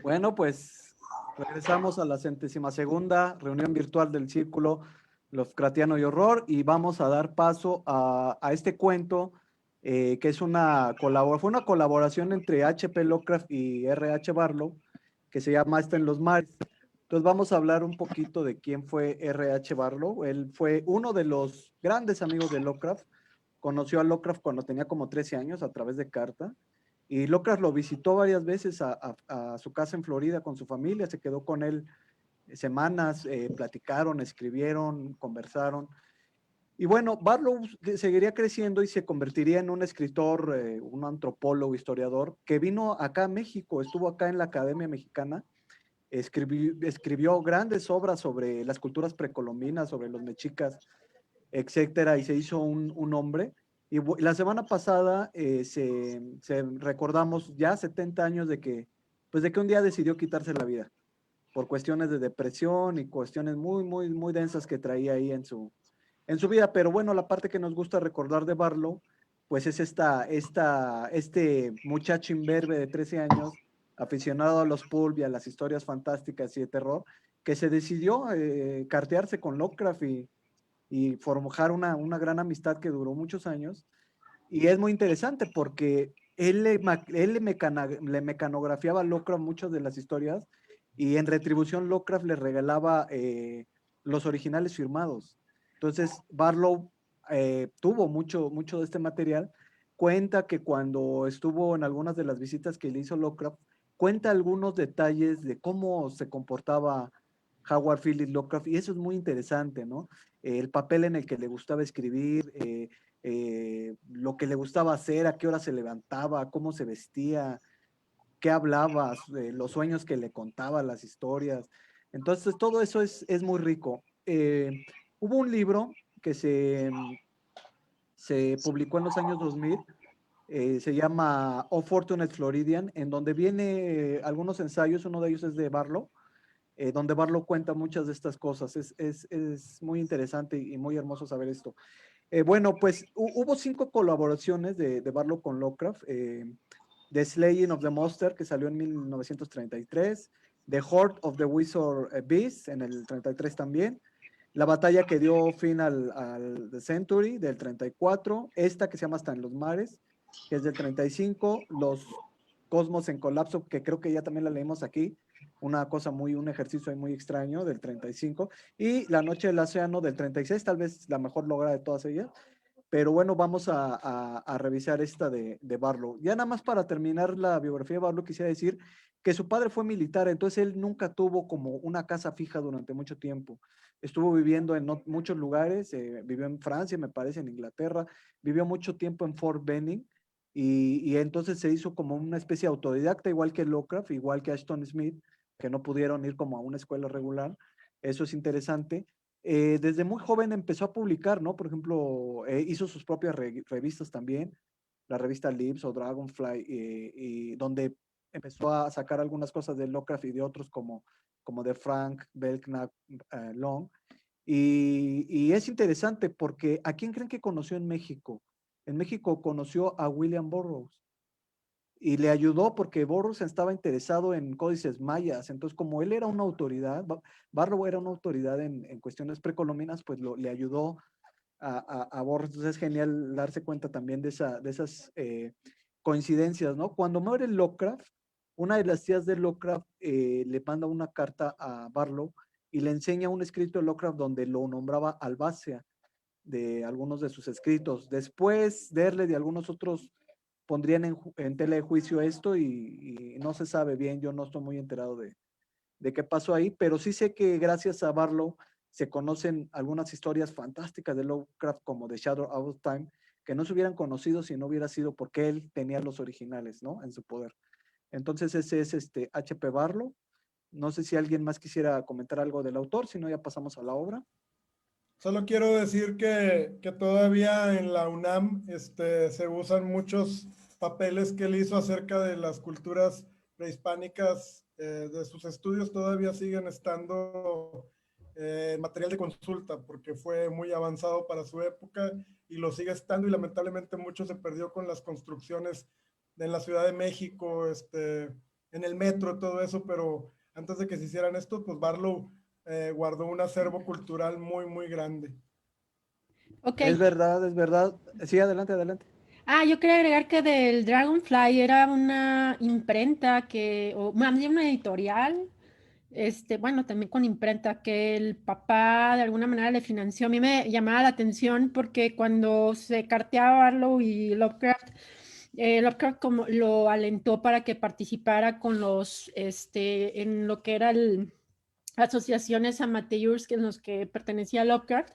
Bueno, pues regresamos a la 102ª reunión virtual del Círculo Lovecraftiano y Horror y vamos a dar paso a este cuento que es fue una colaboración entre H.P. Lovecraft y R.H. Barlow que se llama Hasta en los mares. Entonces vamos a hablar un poquito de quién fue R.H. Barlow. Él fue uno de los grandes amigos de Lovecraft. Conoció a Lovecraft cuando tenía como 13 años a través de carta. Y Lovecraft lo visitó varias veces a su casa en Florida con su familia, se quedó con él semanas, platicaron, escribieron, conversaron. Y bueno, Barlow seguiría creciendo y se convertiría en un escritor, un antropólogo, historiador, que vino acá a México, estuvo acá en la Academia Mexicana, escribió grandes obras sobre las culturas precolombinas, sobre los mexicas, etcétera, y se hizo un hombre. Y la semana pasada se recordamos ya 70 años pues de que un día decidió quitarse la vida por cuestiones de depresión y cuestiones muy, muy, muy densas que traía ahí en su vida. Pero bueno, la parte que nos gusta recordar de Barlow, pues es este muchacho imberbe de 13 años, aficionado a los pulp y a las historias fantásticas y de terror, que se decidió cartearse con Lovecraft y forjar una gran amistad que duró muchos años. Y es muy interesante porque le mecanografiaba a Lovecraft muchas de las historias y en retribución Lovecraft le regalaba los originales firmados. Entonces Barlow tuvo mucho de este material. Cuenta que cuando estuvo en algunas de las visitas que le hizo Lovecraft, cuenta algunos detalles de cómo se comportaba Howard Phillips Lovecraft y eso es muy interesante, ¿no? El papel en el que le gustaba escribir, lo que le gustaba hacer, a qué hora se levantaba, cómo se vestía, qué hablaba, los sueños que le contaba, las historias. Entonces, todo eso es muy rico. Hubo un libro que se publicó en los años 2000, se llama O Fortunate Floridian, en donde viene algunos ensayos, uno de ellos es de Barlow, donde Barlow cuenta muchas de estas cosas. Es muy interesante y muy hermoso saber esto. Bueno, pues hubo 5 colaboraciones de Barlow con Lovecraft. The Slaying of the Monster, que salió en 1933. The Horde of the Wizard Beast, en el 33 también. La batalla que dio fin al The Century, del 34. Esta que se llama Hasta en los mares, que es del 35. Los Cosmos en colapso, que creo que ya también la leímos aquí. Un ejercicio muy extraño del 35. Y La Noche del Océano del 36, tal vez la mejor lograda de todas ellas. Pero bueno, vamos a revisar esta de Barlow. Ya nada más para terminar la biografía de Barlow, quisiera decir que su padre fue militar, entonces él nunca tuvo como una casa fija durante mucho tiempo. Estuvo viviendo en muchos lugares, vivió en Francia, me parece, en Inglaterra, vivió mucho tiempo en Fort Benning y entonces se hizo como una especie de autodidacta, igual que Lovecraft, igual que Ashton Smith, que no pudieron ir como a una escuela regular. Eso es interesante. Desde muy joven empezó a publicar, ¿no? Por ejemplo, hizo sus propias revistas también, la revista Leaves o Dragonfly, y donde empezó a sacar algunas cosas de Lovecraft y de otros como de Frank Belknap Long. Y es interesante porque ¿a quién creen que conoció en México? En México conoció a William Burroughs y le ayudó porque Burroughs estaba interesado en códices mayas. Entonces, como él era una autoridad, Barrow era una autoridad en cuestiones precolombinas, pues le ayudó a Burroughs. Entonces, es genial darse cuenta también de esas coincidencias, ¿no? Cuando muere Lovecraft, una de las tías de Lovecraft le manda una carta a Barlow y le enseña un escrito de Lovecraft donde lo nombraba albacea de algunos de sus escritos. Después, Derle y algunos otros pondrían en tela de juicio esto y no se sabe bien, yo no estoy muy enterado de qué pasó ahí, pero sí sé que gracias a Barlow se conocen algunas historias fantásticas de Lovecraft como The Shadow of Time, que no se hubieran conocido si no hubiera sido porque él tenía los originales, ¿no? En su poder. Entonces ese es H.P. Barlow. No sé si alguien más quisiera comentar algo del autor, si no ya pasamos a la obra. Solo quiero decir que todavía en la UNAM se usan muchos papeles que él hizo acerca de las culturas prehispánicas de sus estudios, todavía siguen estando material de consulta porque fue muy avanzado para su época y lo sigue estando y lamentablemente mucho se perdió con las construcciones en la Ciudad de México, en el metro, todo eso, pero antes de que se hicieran esto, pues Barlow guardó un acervo cultural muy, muy grande. Ok. Es verdad, es verdad. Sí, adelante, adelante. Yo quería agregar que del Dragonfly era una imprenta que, o más bien una editorial, bueno, también con imprenta, que el papá de alguna manera le financió. A mí me llamaba la atención porque cuando se carteaba Barlow y Lovecraft, Lovecraft como lo alentó para que participara con en lo que era asociaciones amateurs en los que pertenecía Lovecraft,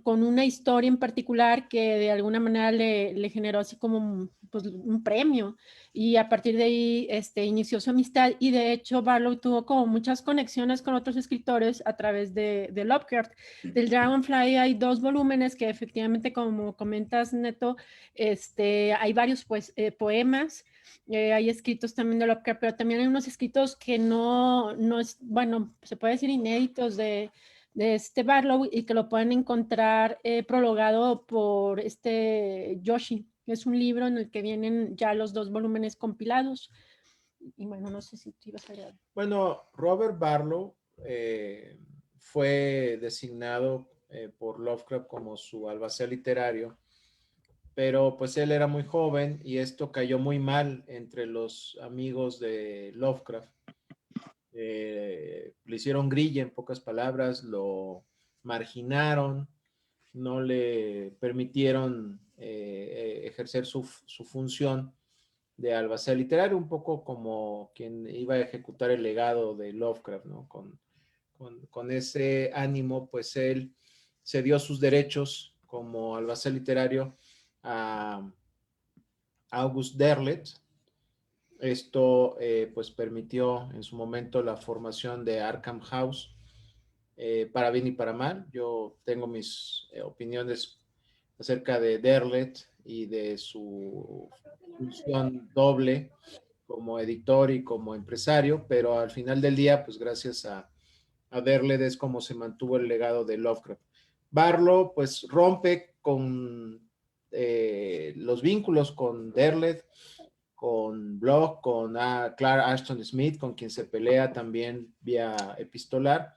con una historia en particular que de alguna manera le generó así como pues, un premio, y a partir de ahí inició su amistad, y de hecho Barlow tuvo como muchas conexiones con otros escritores a través de Lovecraft. Del Dragonfly hay 2 volúmenes que efectivamente, como comentas, Neto, hay varios pues, poemas. Hay escritos también de Lovecraft, pero también hay unos escritos que no es, bueno, se puede decir inéditos de este Barlow, y que lo pueden encontrar prologado por Yoshi. Es un libro en el que vienen ya los 2 volúmenes compilados. Y bueno, no sé si tú ibas a agregar. Bueno, Robert Barlow fue designado por Lovecraft como su albacea literario, pero pues él era muy joven y esto cayó muy mal entre los amigos de Lovecraft. Le hicieron grilla, en pocas palabras, lo marginaron, no le permitieron ejercer su función de albacea literario, un poco como quien iba a ejecutar el legado de Lovecraft, ¿no? Con ese ánimo, pues él cedió sus derechos como albacea literario a August Derleth. Esto pues permitió en su momento la formación de Arkham House, para bien y para mal. Yo tengo mis opiniones acerca de Derleth y de su función doble como editor y como empresario, pero al final del día, pues gracias a Derleth es como se mantuvo el legado de Lovecraft. Barlow pues rompe con los vínculos con Derleth, con Bloch, con Clark Ashton Smith, con quien se pelea también vía epistolar,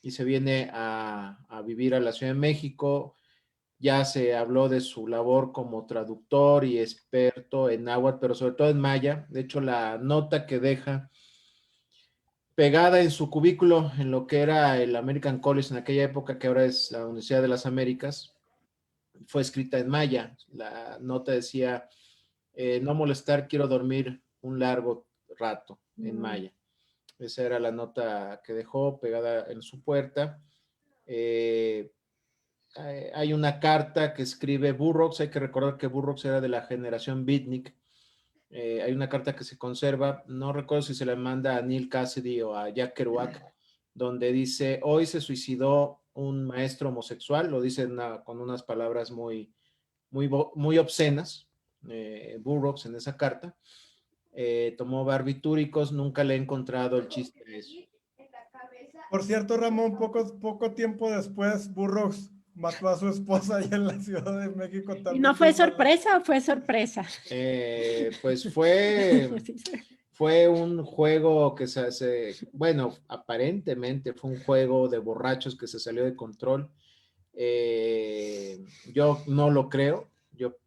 y se viene a vivir a la Ciudad de México. Ya se habló de su labor como traductor y experto en náhuatl, pero sobre todo en maya. De hecho, la nota que deja pegada en su cubículo en lo que era el American College en aquella época, que ahora es la Universidad de las Américas, fue escrita en maya. La nota decía, no molestar, quiero dormir un largo rato, en maya. Esa era la nota que dejó pegada en su puerta. Hay una carta que escribe Burroughs. Hay que recordar que Burroughs era de la generación beatnik. Hay una carta que se conserva, no recuerdo si se la manda a Neil Cassidy o a Jack Kerouac, donde dice: hoy se suicidó un maestro homosexual. Lo dice con unas palabras muy obscenas, Burroughs, en esa carta. Tomó barbitúricos, nunca le he encontrado el chiste a eso. Por cierto, Ramón, poco tiempo después, Burroughs mató a su esposa allá en la Ciudad de México ¿Y también. no fue sorpresa o fue sorpresa? Pues fue un juego que bueno, aparentemente fue un juego de borrachos que se salió de control. Yo no lo creo. Yo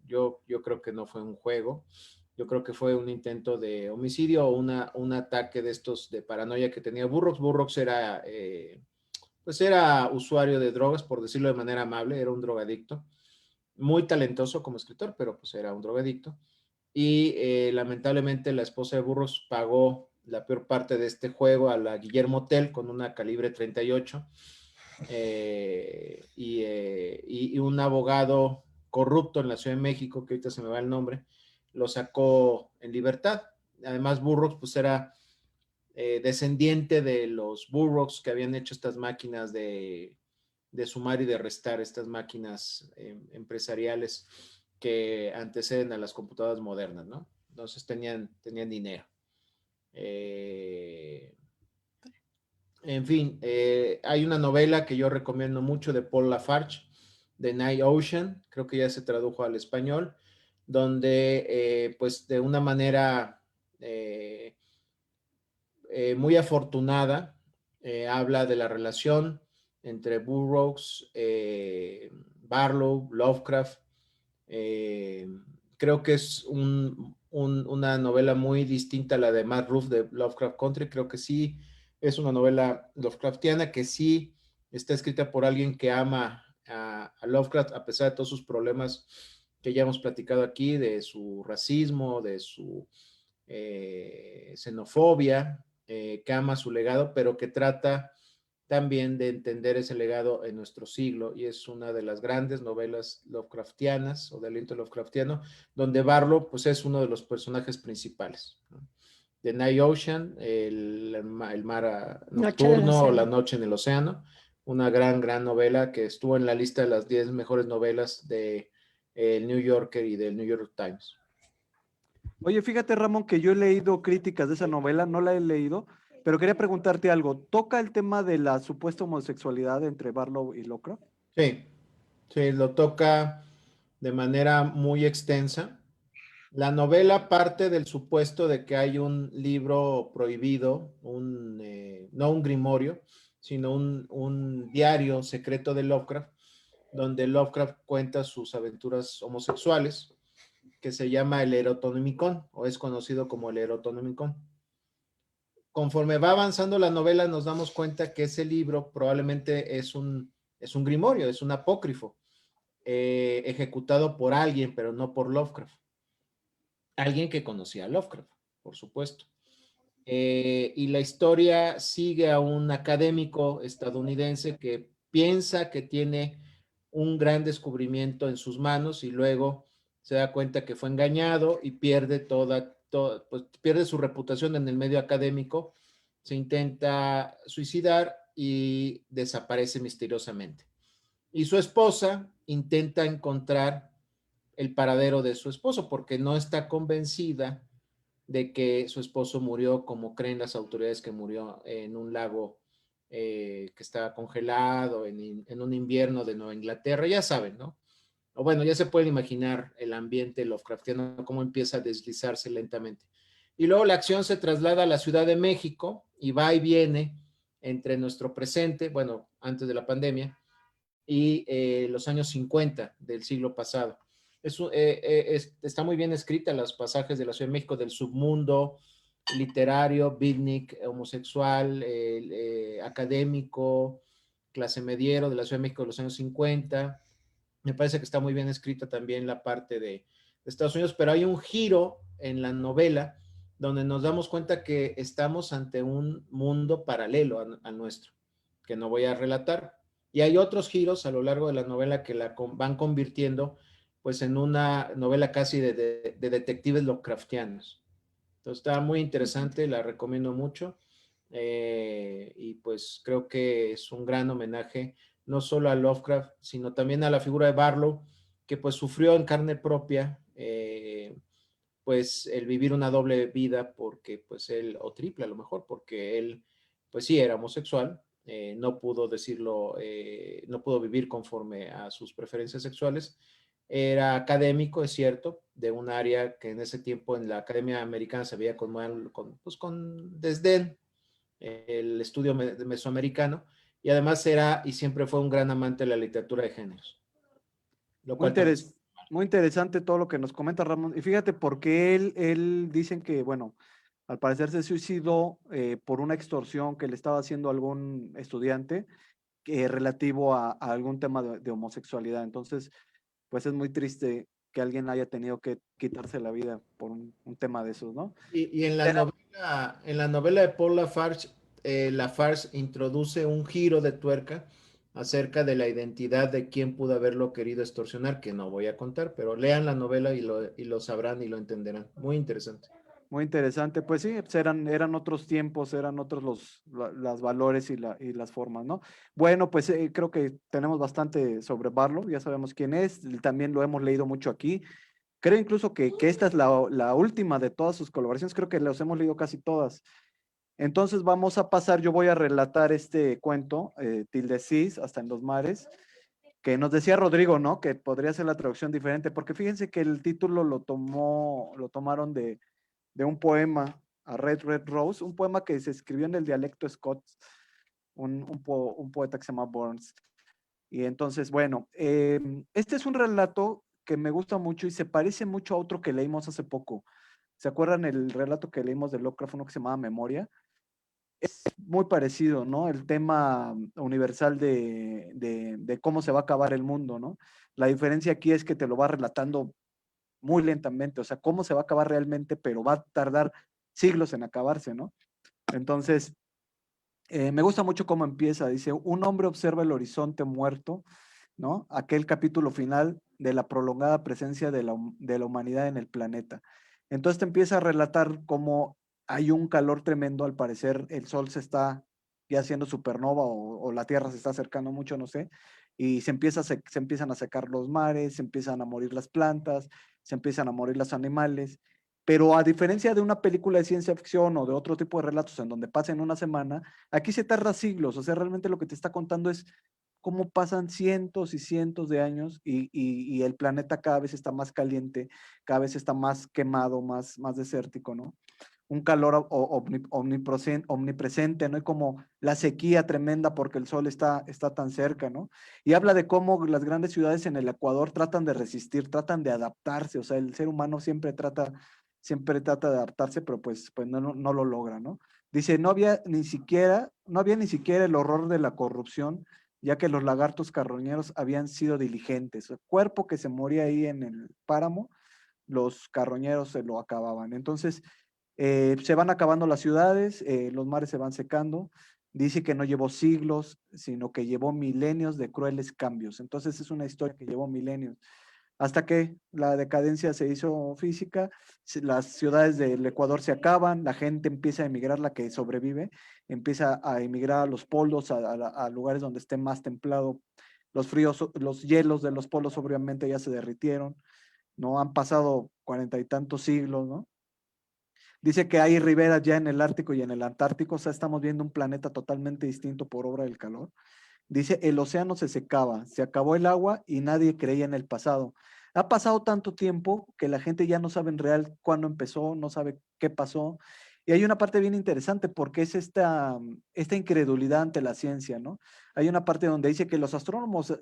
creo que no fue un juego. Yo creo que fue un intento de homicidio o un ataque de estos de paranoia que tenía Burroughs. Burroughs era, pues era usuario de drogas, por decirlo de manera amable, era un drogadicto, muy talentoso como escritor, pero pues era un drogadicto. Y lamentablemente la esposa de Burroughs pagó la peor parte de este juego a la Guillermo Tell con una calibre 38, y un abogado corrupto en la Ciudad de México, que ahorita se me va el nombre, lo sacó en libertad. Además, Burroughs pues era descendiente de los Burroughs que habían hecho estas máquinas de sumar y de restar, estas máquinas empresariales que anteceden a las computadoras modernas, ¿no? Entonces tenían dinero. En fin, hay una novela que yo recomiendo mucho de Paul Lafarge, The Night Ocean, creo que ya se tradujo al español, donde pues de una manera muy afortunada. Habla de la relación entre Burroughs, Barlow, Lovecraft. Creo que es una novela muy distinta a la de Matt Ruff de Lovecraft Country. Creo que sí es una novela Lovecraftiana que sí está escrita por alguien que ama a Lovecraft, a pesar de todos sus problemas que ya hemos platicado aquí, de su racismo, de su xenofobia, que ama su legado, pero que trata también de entender ese legado en nuestro siglo, y es una de las grandes novelas Lovecraftianas o de aliento Lovecraftiano, donde Barlow pues es uno de los personajes principales, ¿no? The Night Ocean, el mar nocturno o La noche en el océano, una gran novela que estuvo en la lista de las 10 mejores novelas de el New Yorker y del New York Times. Oye, fíjate, Ramón, que yo he leído críticas de esa novela, no la he leído, pero quería preguntarte algo. ¿Toca el tema de la supuesta homosexualidad entre Barlow y Lovecraft? Sí, sí, lo toca de manera muy extensa. La novela parte del supuesto de que hay un libro prohibido, no un grimorio, sino un diario secreto de Lovecraft, donde Lovecraft cuenta sus aventuras homosexuales, que se llama el Erotonomicon, o es conocido como el Erotonomicon. Conforme va avanzando la novela, nos damos cuenta que ese libro probablemente es un grimorio, es un apócrifo, ejecutado por alguien, pero no por Lovecraft. Alguien que conocía a Lovecraft, por supuesto. Y la historia sigue a un académico estadounidense que piensa que tiene un gran descubrimiento en sus manos y luego se da cuenta que fue engañado y pierde pues pierde su reputación en el medio académico, se intenta suicidar y desaparece misteriosamente. Y su esposa intenta encontrar el paradero de su esposo porque no está convencida de que su esposo murió como creen las autoridades, que murió en un lago que estaba congelado en un invierno de Nueva Inglaterra, ya saben, ¿no? O bueno, ya se pueden imaginar el ambiente Lovecraftiano, cómo empieza a deslizarse lentamente. Y luego la acción se traslada a la Ciudad de México y va y viene entre nuestro presente, bueno, antes de la pandemia, y los años 50 del siglo pasado. Está muy bien escrita los pasajes de la Ciudad de México, del submundo literario, beatnik, homosexual, académico, clase mediero de la Ciudad de México de los años 50. Me parece que está muy bien escrita también la parte de Estados Unidos, pero hay un giro en la novela donde nos damos cuenta que estamos ante un mundo paralelo al nuestro, que no voy a relatar. Y hay otros giros a lo largo de la novela que la van convirtiendo pues en una novela casi de detectives Lovecraftianos. Entonces está muy interesante, la recomiendo mucho. Y pues creo que es un gran homenaje no solo a Lovecraft, sino también a la figura de Barlow, que pues sufrió en carne propia pues el vivir una doble vida, porque pues él, o triple a lo mejor, porque él pues sí era homosexual, no pudo decirlo, no pudo vivir conforme a sus preferencias sexuales. Era académico, es cierto, de un área que en ese tiempo en la Academia Americana se veía pues con desdén, el estudio mesoamericano, y además era y siempre fue un gran amante de la literatura de géneros. Lo Muy, cual muy interesante todo lo que nos comenta Ramón. Y fíjate, porque él dicen que, bueno, al parecer se suicidó por una extorsión que le estaba haciendo algún estudiante relativo a algún tema de homosexualidad. Entonces, pues es muy triste que alguien haya tenido que quitarse la vida por un tema de esos, ¿no? Y en la novela de Paul Lafarge, Lafarge introduce un giro de tuerca acerca de la identidad de quién pudo haberlo querido extorsionar, que no voy a contar, pero lean la novela y lo sabrán y lo entenderán. Muy interesante. Muy interesante. Pues sí, pues eran otros tiempos, eran otros los valores y las formas, ¿no? Bueno, pues creo que tenemos bastante sobre Barlow, ya sabemos quién es, también lo hemos leído mucho aquí. Creo incluso que esta es la última de todas sus colaboraciones, creo que las hemos leído casi todas. Entonces vamos a pasar, yo voy a relatar este cuento, Tilde Cis, hasta en los mares, que nos decía Rodrigo, ¿no? Que podría ser la traducción diferente, porque fíjense que el título lo tomaron de un poema a Red Red Rose, un poema que se escribió en el dialecto Scots, un poeta que se llama Burns. Y entonces, bueno, este es un relato que me gusta mucho y se parece mucho a otro que leímos hace poco. ¿Se acuerdan el relato que leímos de Lovecraft, uno que se llamaba Memoria? Es muy parecido, ¿no? El tema universal de cómo se va a acabar el mundo, ¿no? La diferencia aquí es que te lo va relatando muy lentamente, o sea, cómo se va a acabar realmente, pero va a tardar siglos en acabarse, ¿no? Entonces, me gusta mucho cómo empieza, dice, un hombre observa el horizonte muerto, ¿no? Aquel capítulo final de la prolongada presencia de la humanidad en el planeta. Entonces te empieza a relatar cómo hay un calor tremendo, al parecer el sol se está ya haciendo supernova o la Tierra se está acercando mucho, no sé, y se empiezan a secar los mares, se empiezan a morir las plantas, se empiezan a morir los animales, pero a diferencia de una película de ciencia ficción o de otro tipo de relatos en donde pasa en una semana, aquí se tarda siglos, o sea, realmente lo que te está contando es cómo pasan cientos y cientos de años y el planeta cada vez está más caliente, cada vez está más quemado, más desértico, ¿no? Un calor omnipresente, ¿no? Y como la sequía tremenda porque el sol está tan cerca, ¿no? Y habla de cómo las grandes ciudades en el Ecuador tratan de resistir, tratan de adaptarse, o sea, el ser humano siempre trata de adaptarse, pero pues no lo logra, ¿no? Dice, no había ni siquiera el horror de la corrupción, ya que los lagartos carroñeros habían sido diligentes. El cuerpo que se moría ahí en el páramo, los carroñeros se lo acababan. Entonces, se van acabando las ciudades, los mares se van secando. Dice que no llevó siglos, sino que llevó milenios de crueles cambios. Entonces, es una historia que llevó milenios hasta que la decadencia se hizo física, las ciudades del Ecuador se acaban, la gente empieza a emigrar, la que sobrevive, empieza a emigrar a los polos, a lugares donde esté más templado, los fríos, los hielos de los polos obviamente ya se derritieron, ¿no? Han pasado 40 y tantos siglos, ¿no? Dice que hay riberas ya en el Ártico y en el Antártico, o sea, estamos viendo un planeta totalmente distinto por obra del calor. Dice, el océano se secaba, se acabó el agua y nadie creía en el pasado. Ha pasado tanto tiempo que la gente ya no sabe en real cuándo empezó, no sabe qué pasó. Y hay una parte bien interesante porque es esta incredulidad ante la ciencia, ¿no? Hay una parte donde dice que los astrónomos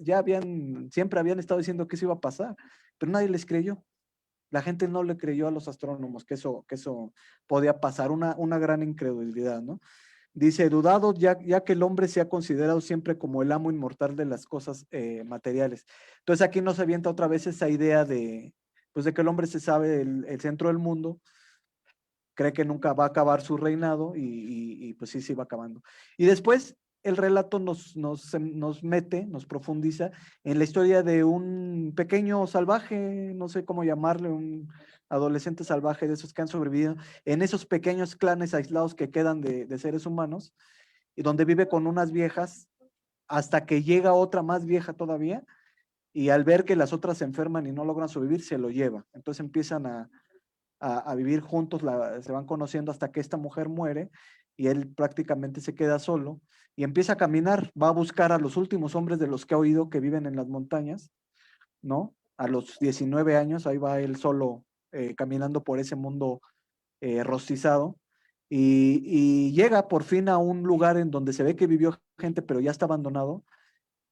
siempre habían estado diciendo que eso iba a pasar, pero nadie les creyó. La gente no le creyó a los astrónomos que eso podía pasar, una gran incredulidad, ¿no? Dice, dudado ya que el hombre se ha considerado siempre como el amo inmortal de las cosas materiales. Entonces aquí nos avienta otra vez esa idea pues de que el hombre se sabe el centro del mundo, cree que nunca va a acabar su reinado y pues sí, va acabando. Y después el relato nos profundiza en la historia de un pequeño salvaje, no sé cómo llamarle, un adolescente salvaje de esos que han sobrevivido en esos pequeños clanes aislados que quedan de seres humanos y donde vive con unas viejas hasta que llega otra más vieja todavía y al ver que las otras se enferman y no logran sobrevivir, se lo lleva. Entonces empiezan a vivir juntos, se van conociendo hasta que esta mujer muere y él prácticamente se queda solo y empieza a caminar, va a buscar a los últimos hombres de los que ha oído que viven en las montañas, ¿no? A los 19 años, ahí va él solo caminando por ese mundo rostizado y llega por fin a un lugar en donde se ve que vivió gente, pero ya está abandonado.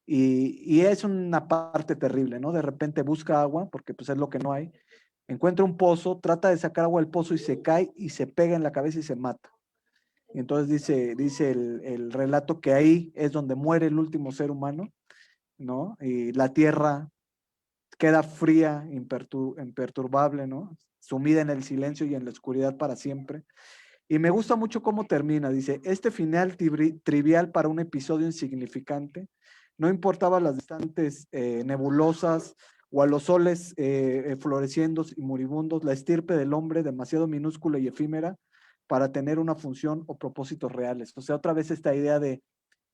Y es una parte terrible, ¿no? De repente busca agua, porque pues es lo que no hay, encuentra un pozo, trata de sacar agua del pozo y se cae y se pega en la cabeza y se mata. Y entonces dice el relato que ahí es donde muere el último ser humano, ¿no? Y la tierra queda fría, imperturbable, ¿no? Sumida en el silencio y en la oscuridad para siempre. Y me gusta mucho cómo termina. Dice, este final trivial para un episodio insignificante, no importaba las distantes nebulosas o a los soles floreciendo y moribundos, la estirpe del hombre demasiado minúscula y efímera para tener una función o propósitos reales. O sea, otra vez esta idea de,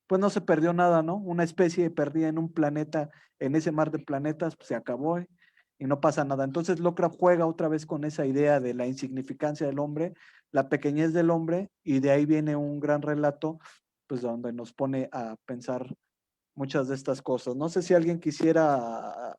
pues no se perdió nada, ¿no? Una especie perdida en un planeta, en ese mar de planetas, pues, se acabó y no pasa nada. Entonces Lovecraft juega otra vez con esa idea de la insignificancia del hombre, la pequeñez del hombre, y de ahí viene un gran relato, pues donde nos pone a pensar muchas de estas cosas. No sé si alguien quisiera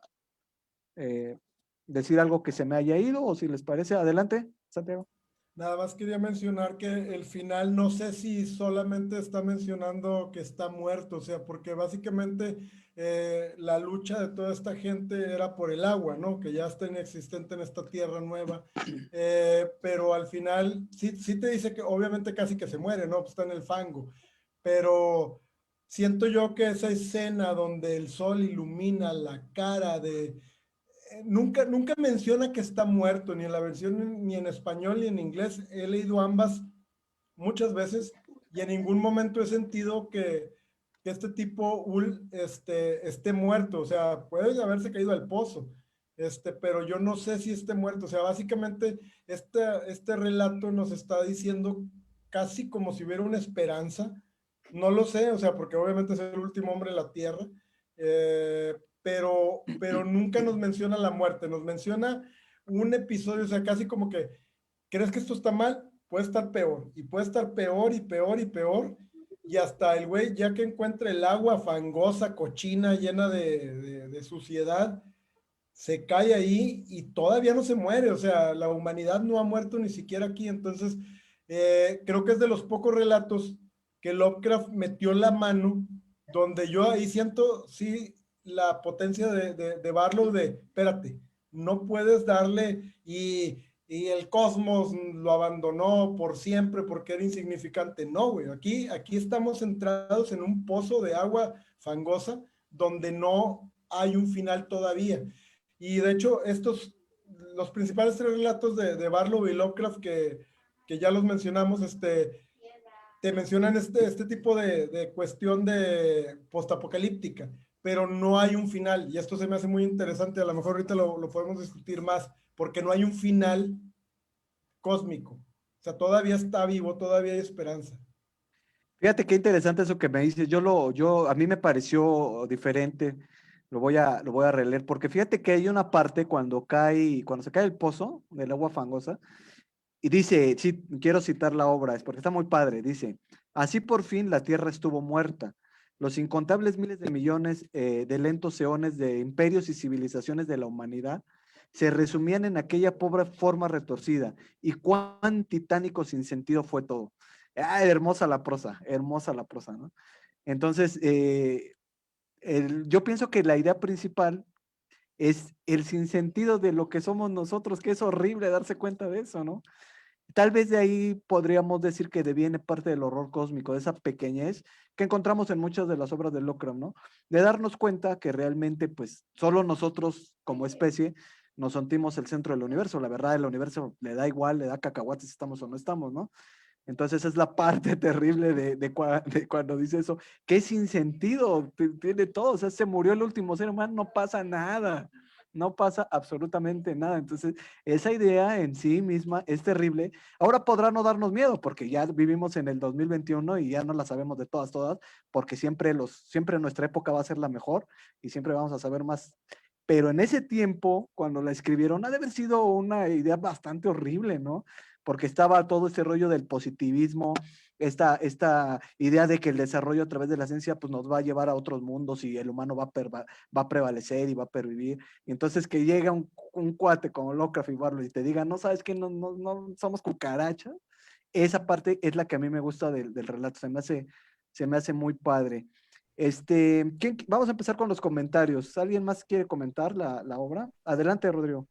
decir algo que se me haya ido o si les parece. Adelante, Santiago. Nada más quería mencionar que el final, no sé si solamente está mencionando que está muerto, o sea, porque básicamente la lucha de toda esta gente era por el agua, ¿no? Que ya está inexistente en esta tierra nueva. Pero al final sí te dice que obviamente casi que se muere, ¿no? Pues está en el fango. Pero siento yo que esa escena donde el sol ilumina la cara de nunca menciona que está muerto, ni en la versión, ni en español, ni en inglés. He leído ambas muchas veces y en ningún momento he sentido que este tipo esté muerto. O sea, puede haberse caído al pozo, pero yo no sé si esté muerto. O sea, básicamente este relato nos está diciendo casi como si hubiera una esperanza. No lo sé, o sea, porque obviamente es el último hombre en la tierra, pero nunca nos menciona la muerte, nos menciona un episodio, o sea, casi como que, ¿crees que esto está mal? Puede estar peor, y puede estar peor y peor y peor, y hasta el güey, ya que encuentra el agua fangosa, cochina, llena de suciedad, se cae ahí y todavía no se muere, o sea, la humanidad no ha muerto ni siquiera aquí. Entonces creo que es de los pocos relatos que Lovecraft metió la mano, donde yo ahí siento, sí, la potencia de Barlow de, espérate, no puedes darle y el cosmos lo abandonó por siempre porque era insignificante. No, güey, aquí estamos centrados en un pozo de agua fangosa donde no hay un final todavía. Y de hecho, los principales tres relatos de Barlow y Lovecraft que ya los mencionamos, te mencionan este tipo de cuestión de postapocalíptica, pero no hay un final. Y esto se me hace muy interesante. A lo mejor ahorita lo podemos discutir más, porque no hay un final cósmico. O sea, todavía está vivo, todavía hay esperanza. Fíjate qué interesante eso que me dices. A mí me pareció diferente. Lo voy a releer, porque fíjate que hay una parte cuando se cae el pozo del agua fangosa, y dice, sí, quiero citar la obra, es porque está muy padre, dice, así por fin la tierra estuvo muerta. Los incontables miles de millones de lentos eones de imperios y civilizaciones de la humanidad se resumían en aquella pobre forma retorcida. Y cuán titánico sin sentido fue todo. Ah, hermosa la prosa, ¿no? Entonces, yo pienso que la idea principal es el sinsentido de lo que somos nosotros, que es horrible darse cuenta de eso, ¿no? Tal vez de ahí podríamos decir que deviene parte del horror cósmico, de esa pequeñez que encontramos en muchas de las obras de Lovecraft, ¿no? De darnos cuenta que realmente, pues, solo nosotros como especie nos sentimos el centro del universo. La verdad, el universo le da igual, le da cacahuates si estamos o no estamos, ¿no? Entonces esa es la parte terrible de cuando dice eso, que es sin sentido, tiene todo, o sea, se murió el último ser humano, no pasa nada, no pasa absolutamente nada. Entonces, esa idea en sí misma es terrible. Ahora podrá no darnos miedo, porque ya vivimos en el 2021 y ya no la sabemos de todas, porque siempre nuestra época va a ser la mejor y siempre vamos a saber más. Pero en ese tiempo, cuando la escribieron, ha de haber sido una idea bastante horrible, ¿no? Porque estaba todo este rollo del positivismo, esta idea de que el desarrollo a través de la ciencia pues, nos va a llevar a otros mundos y el humano va a prevalecer y va a pervivir. Y entonces que llega un cuate como Lovecraft y Barlow y te diga, no sabes que no somos cucarachas, esa parte es la que a mí me gusta del relato, se me hace muy padre. Vamos a empezar con los comentarios. ¿Alguien más quiere comentar la obra? Adelante, Rodrigo.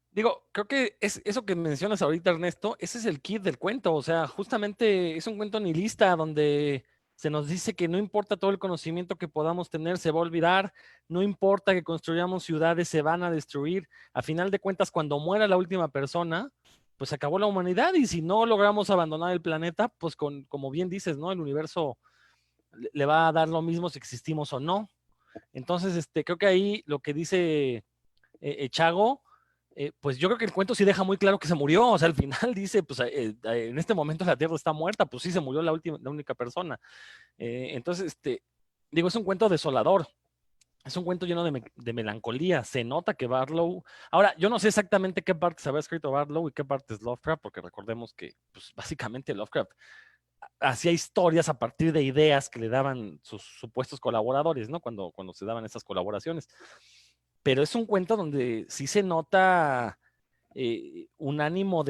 Digo, creo que es eso que mencionas ahorita, Ernesto, ese es el kit del cuento. O sea, justamente es un cuento nihilista donde se nos dice que no importa todo el conocimiento que podamos tener, se va a olvidar, no importa que construyamos ciudades, se van a destruir. A final de cuentas, cuando muera la última persona, pues acabó la humanidad y si no logramos abandonar el planeta, pues como bien dices, ¿no? El universo le va a dar lo mismo si existimos o no. Entonces, creo que ahí lo que dice Chago, pues yo creo que el cuento sí deja muy claro que se murió. O sea, al final dice, pues en este momento la Tierra está muerta, pues sí se murió la única persona. Entonces, digo, es un cuento desolador. Es un cuento lleno de melancolía. Se nota que Barlow. Ahora, yo no sé exactamente qué parte se había escrito Barlow y qué parte es Lovecraft, porque recordemos que, pues básicamente Lovecraft hacía historias a partir de ideas que le daban sus supuestos colaboradores, ¿no? Cuando se daban esas colaboraciones. Pero es un cuento donde sí se nota un ánimo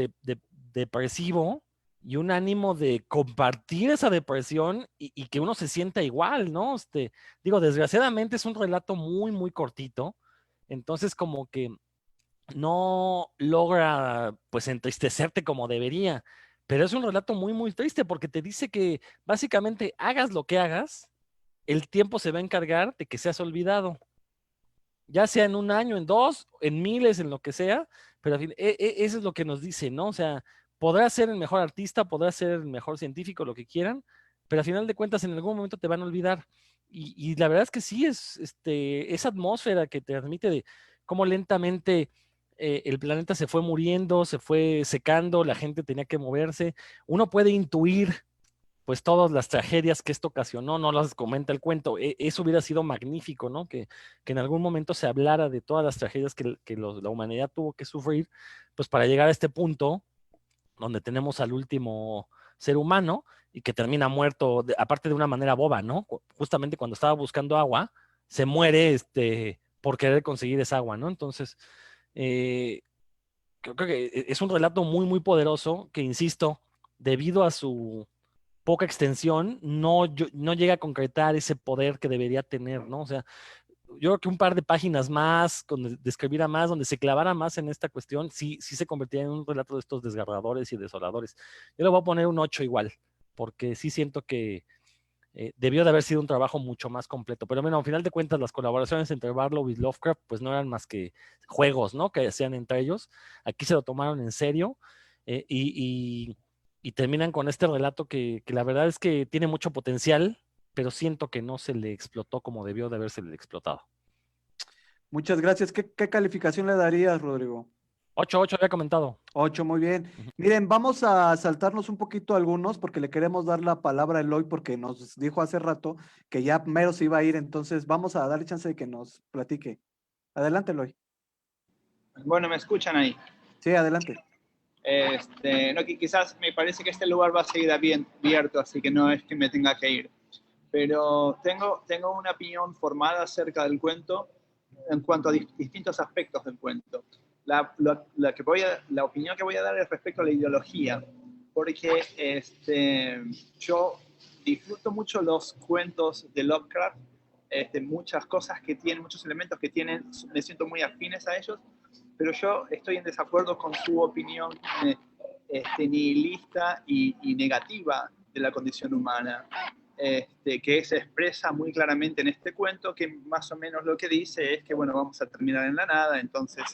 depresivo y un ánimo de compartir esa depresión y que uno se sienta igual, ¿no? Digo, desgraciadamente es un relato muy, muy cortito, entonces como que no logra pues entristecerte como debería, pero es un relato muy, muy triste porque te dice que básicamente hagas lo que hagas, el tiempo se va a encargar de que seas olvidado, ya sea en un año, en dos, en miles, en lo que sea, pero al fin, eso es lo que nos dice, ¿no? O sea, podrás ser el mejor artista, podrás ser el mejor científico, lo que quieran, pero al final de cuentas en algún momento te van a olvidar. Y la verdad es que sí, esa atmósfera que te transmite de cómo lentamente el planeta se fue muriendo, se fue secando, la gente tenía que moverse. Uno puede intuir pues todas las tragedias que esto ocasionó, no las comenta el cuento. Eso hubiera sido magnífico, ¿no? Que en algún momento se hablara de todas las tragedias que la humanidad tuvo que sufrir, pues para llegar a este punto donde tenemos al último ser humano y que termina muerto, aparte de una manera boba, ¿no? Justamente cuando estaba buscando agua, se muere por querer conseguir esa agua, ¿no? Entonces, creo que es un relato muy, muy poderoso que, insisto, debido a su poca extensión, no llega a concretar ese poder que debería tener, ¿no? O sea, yo creo que un par de páginas más, donde describiera más, donde se clavara más en esta cuestión, sí se convertiría en un relato de estos desgarradores y desoladores. Yo le voy a poner un 8 igual, porque sí siento que debió de haber sido un trabajo mucho más completo. Pero bueno, al final de cuentas, las colaboraciones entre Barlow y Lovecraft, pues no eran más que juegos, ¿no? Que hacían entre ellos. Aquí se lo tomaron en serio y terminan con este relato que la verdad es que tiene mucho potencial, pero siento que no se le explotó como debió de haberse le explotado. Muchas gracias. ¿Qué calificación le darías, Rodrigo? 8 había comentado. 8, muy bien. Miren, vamos a saltarnos un poquito algunos porque le queremos dar la palabra a Eloy porque nos dijo hace rato que ya mero se iba a ir, entonces vamos a darle chance de que nos platique. Adelante, Eloy. Bueno, ¿me escuchan ahí? Sí, adelante. No, quizás me parece que este lugar va a seguir abierto, así que no es que me tenga que ir. Pero tengo una opinión formada acerca del cuento en cuanto a distintos aspectos del cuento. La opinión que voy a dar es respecto a la ideología, porque yo disfruto mucho los cuentos de Lovecraft, muchas cosas que tienen, muchos elementos que tienen, me siento muy afines a ellos, pero yo estoy en desacuerdo con su opinión nihilista y negativa de la condición humana, que se expresa muy claramente en este cuento, que más o menos lo que dice es que, bueno, vamos a terminar en la nada, entonces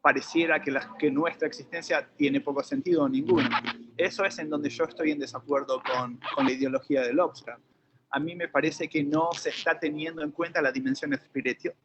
pareciera que nuestra existencia tiene poco sentido o ninguno. Eso es en donde yo estoy en desacuerdo con la ideología de Lovecraft. A mí me parece que no se está teniendo en cuenta la dimensión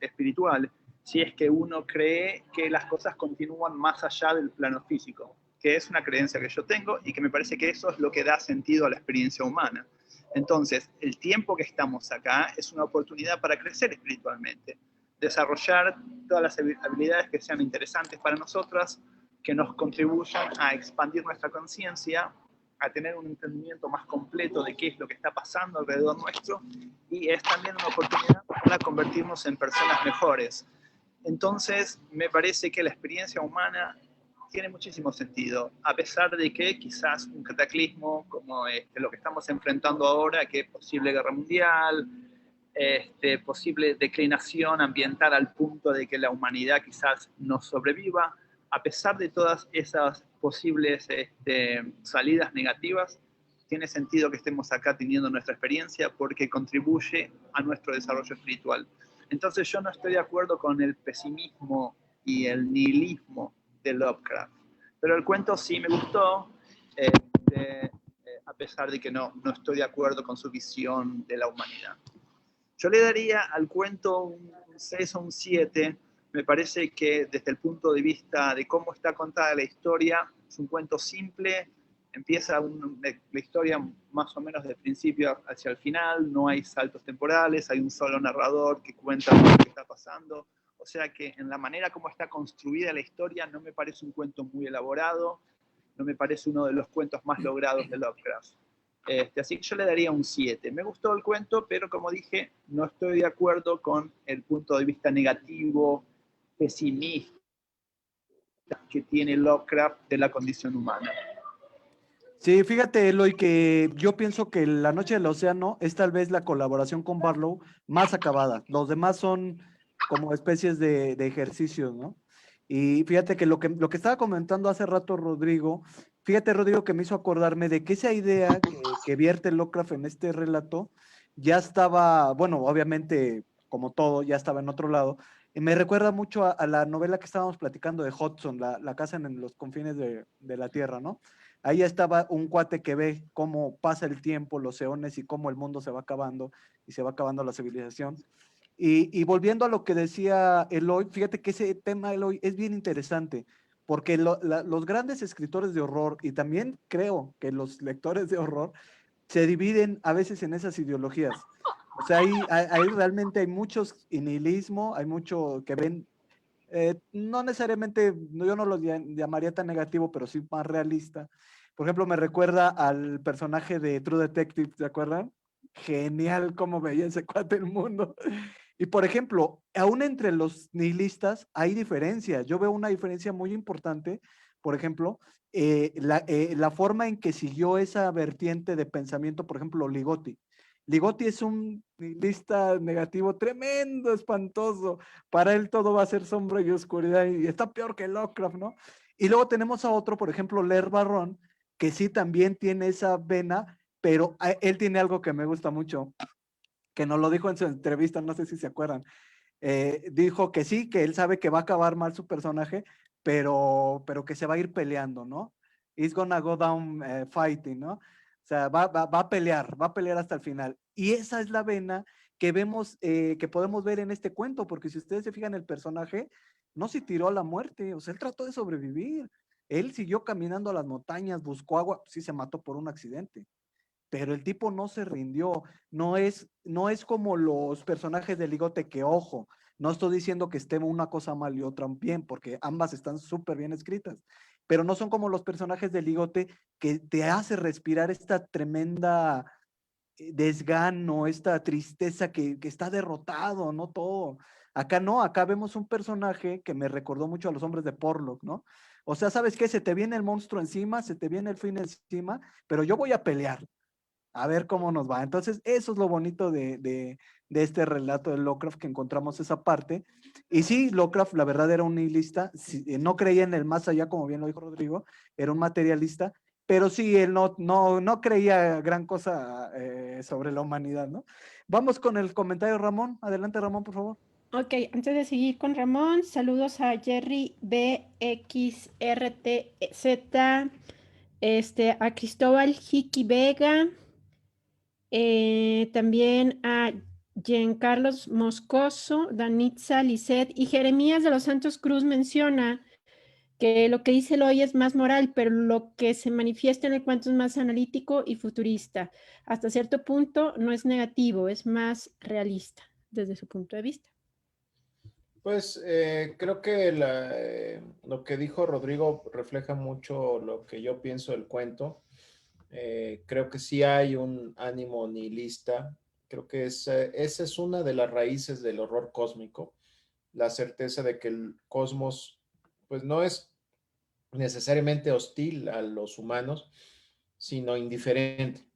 espiritual si es que uno cree que las cosas continúan más allá del plano físico, que es una creencia que yo tengo y que me parece que eso es lo que da sentido a la experiencia humana. Entonces, el tiempo que estamos acá es una oportunidad para crecer espiritualmente, desarrollar todas las habilidades que sean interesantes para nosotras, que nos contribuyan a expandir nuestra conciencia, a tener un entendimiento más completo de qué es lo que está pasando alrededor nuestro, y es también una oportunidad para convertirnos en personas mejores. Entonces, me parece que la experiencia humana tiene muchísimo sentido, a pesar de que quizás un cataclismo como lo que estamos enfrentando ahora, que es posible guerra mundial, posible declinación ambiental al punto de que la humanidad quizás no sobreviva, a pesar de todas esas posibles salidas negativas, tiene sentido que estemos acá teniendo nuestra experiencia porque contribuye a nuestro desarrollo espiritual. Entonces yo no estoy de acuerdo con el pesimismo y el nihilismo de Lovecraft, pero el cuento sí me gustó, a pesar de que no estoy de acuerdo con su visión de la humanidad. Yo le daría al cuento un 6 o un 7. Me parece que desde el punto de vista de cómo está contada la historia, es un cuento simple, empieza la historia más o menos de principio hacia el final, no hay saltos temporales, hay un solo narrador que cuenta lo que está pasando, o sea que en la manera como está construida la historia no me parece un cuento muy elaborado, no me parece uno de los cuentos más logrados de Lovecraft. Así que yo le daría un 7. Me gustó el cuento, pero como dije, no estoy de acuerdo con el punto de vista negativo, pesimista que tiene Lovecraft de la condición humana. Sí, fíjate, Eloy, que yo pienso que La Noche del Océano es tal vez la colaboración con Barlow más acabada. Los demás son como especies de ejercicios, ¿no? Y fíjate que lo que estaba comentando hace rato Rodrigo, fíjate, Rodrigo, que me hizo acordarme de que esa idea que vierte Lovecraft en este relato ya estaba, bueno, obviamente, como todo, ya estaba en otro lado. Y me recuerda mucho a la novela que estábamos platicando de Hudson, la casa en los confines de la Tierra, ¿no? Ahí estaba un cuate que ve cómo pasa el tiempo, los eones y cómo el mundo se va acabando y se va acabando la civilización. Y volviendo a lo que decía Eloy, fíjate que ese tema, Eloy, es bien interesante, porque los grandes escritores de horror, y también creo que los lectores de horror, se dividen a veces en esas ideologías. O sea, ahí realmente hay muchos nihilismo, hay mucho que ven, no necesariamente, yo no lo llamaría tan negativo, pero sí más realista. Por ejemplo, me recuerda al personaje de True Detective, ¿se acuerdan? Genial cómo veía ese cuate el mundo. Y por ejemplo, aún entre los nihilistas hay diferencias. Yo veo una diferencia muy importante, por ejemplo, la forma en que siguió esa vertiente de pensamiento, por ejemplo, Ligotti. Ligotti es un nihilista negativo tremendo, espantoso. Para él todo va a ser sombra y oscuridad y está peor que Lovecraft, ¿no? Y luego tenemos a otro, por ejemplo, Ler Barrón, que sí también tiene esa vena, pero él tiene algo que me gusta mucho, que nos lo dijo en su entrevista, no sé si se acuerdan. Dijo que sí, que él sabe que va a acabar mal su personaje, pero que se va a ir peleando, ¿no? He's gonna go down fighting, ¿no? O sea, va a pelear hasta el final. Y esa es la vena que vemos, que podemos ver en este cuento, porque si ustedes se fijan, el personaje no se tiró a la muerte, o sea, él trató de sobrevivir. Él siguió caminando a las montañas, buscó agua, sí se mató por un accidente, pero el tipo no se rindió. No es como los personajes de Ligote, que ojo, no estoy diciendo que esté una cosa mal y otra bien, porque ambas están súper bien escritas, pero no son como los personajes de Ligote, que te hace respirar esta tremenda desgano, esta tristeza que está derrotado, ¿no? Todo. Acá no, acá vemos un personaje que me recordó mucho a los hombres de Porlock, ¿no? O sea, ¿sabes qué? Se te viene el monstruo encima, se te viene el fin encima, pero yo voy a pelear, a ver cómo nos va. Entonces, eso es lo bonito de este relato de Lovecraft, que encontramos esa parte. Y sí, Lovecraft, la verdad, era un nihilista, no creía en el más allá, como bien lo dijo Rodrigo, era un materialista, pero sí, él no creía gran cosa sobre la humanidad, ¿no? Vamos con el comentario de Ramón. Adelante, Ramón, por favor. Ok, antes de seguir con Ramón, saludos a Jerry BXRTZ, a Cristóbal Jiqui Vega, también a Giancarlos Moscoso, Danitza Lisset y Jeremías de los Santos Cruz menciona que lo que dice Eloy es más moral, pero lo que se manifiesta en el cuento es más analítico y futurista. Hasta cierto punto no es negativo, es más realista desde su punto de vista. Pues creo que lo que dijo Rodrigo refleja mucho lo que yo pienso del cuento. Creo que sí hay un ánimo nihilista. Creo que esa es una de las raíces del horror cósmico, la certeza de que el cosmos pues no es necesariamente hostil a los humanos, sino indiferente.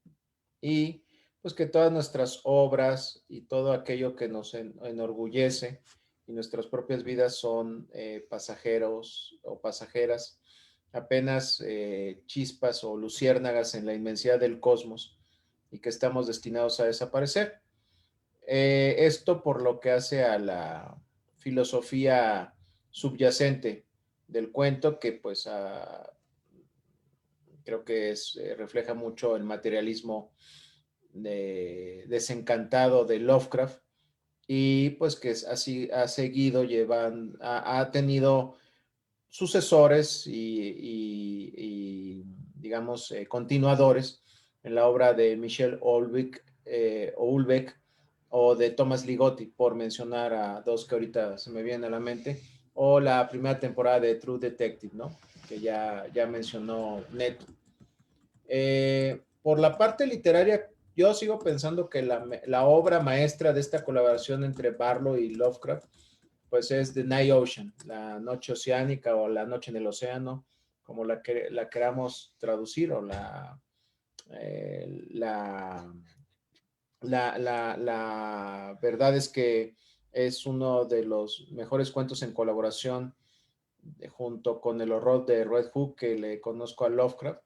Y pues que todas nuestras obras y todo aquello que nos enorgullece y nuestras propias vidas son pasajeros o pasajeras, apenas chispas o luciérnagas en la inmensidad del cosmos y que estamos destinados a desaparecer. Esto por lo que hace a la filosofía subyacente del cuento, que pues creo que refleja mucho el materialismo desencantado de Lovecraft, y pues que así ha seguido llevando, ha tenido sucesores y digamos, continuadores en la obra de Michel Houellebecq o de Thomas Ligotti, por mencionar a dos que ahorita se me vienen a la mente, o la primera temporada de True Detective, ¿no? Que ya mencionó Neto. Por la parte literaria, yo sigo pensando que la obra maestra de esta colaboración entre Barlow y Lovecraft, pues es The Night Ocean, la noche oceánica o la noche en el océano, como la queramos traducir, o la verdad es que es uno de los mejores cuentos en colaboración junto con el horror de Red Hook que le conozco a Lovecraft.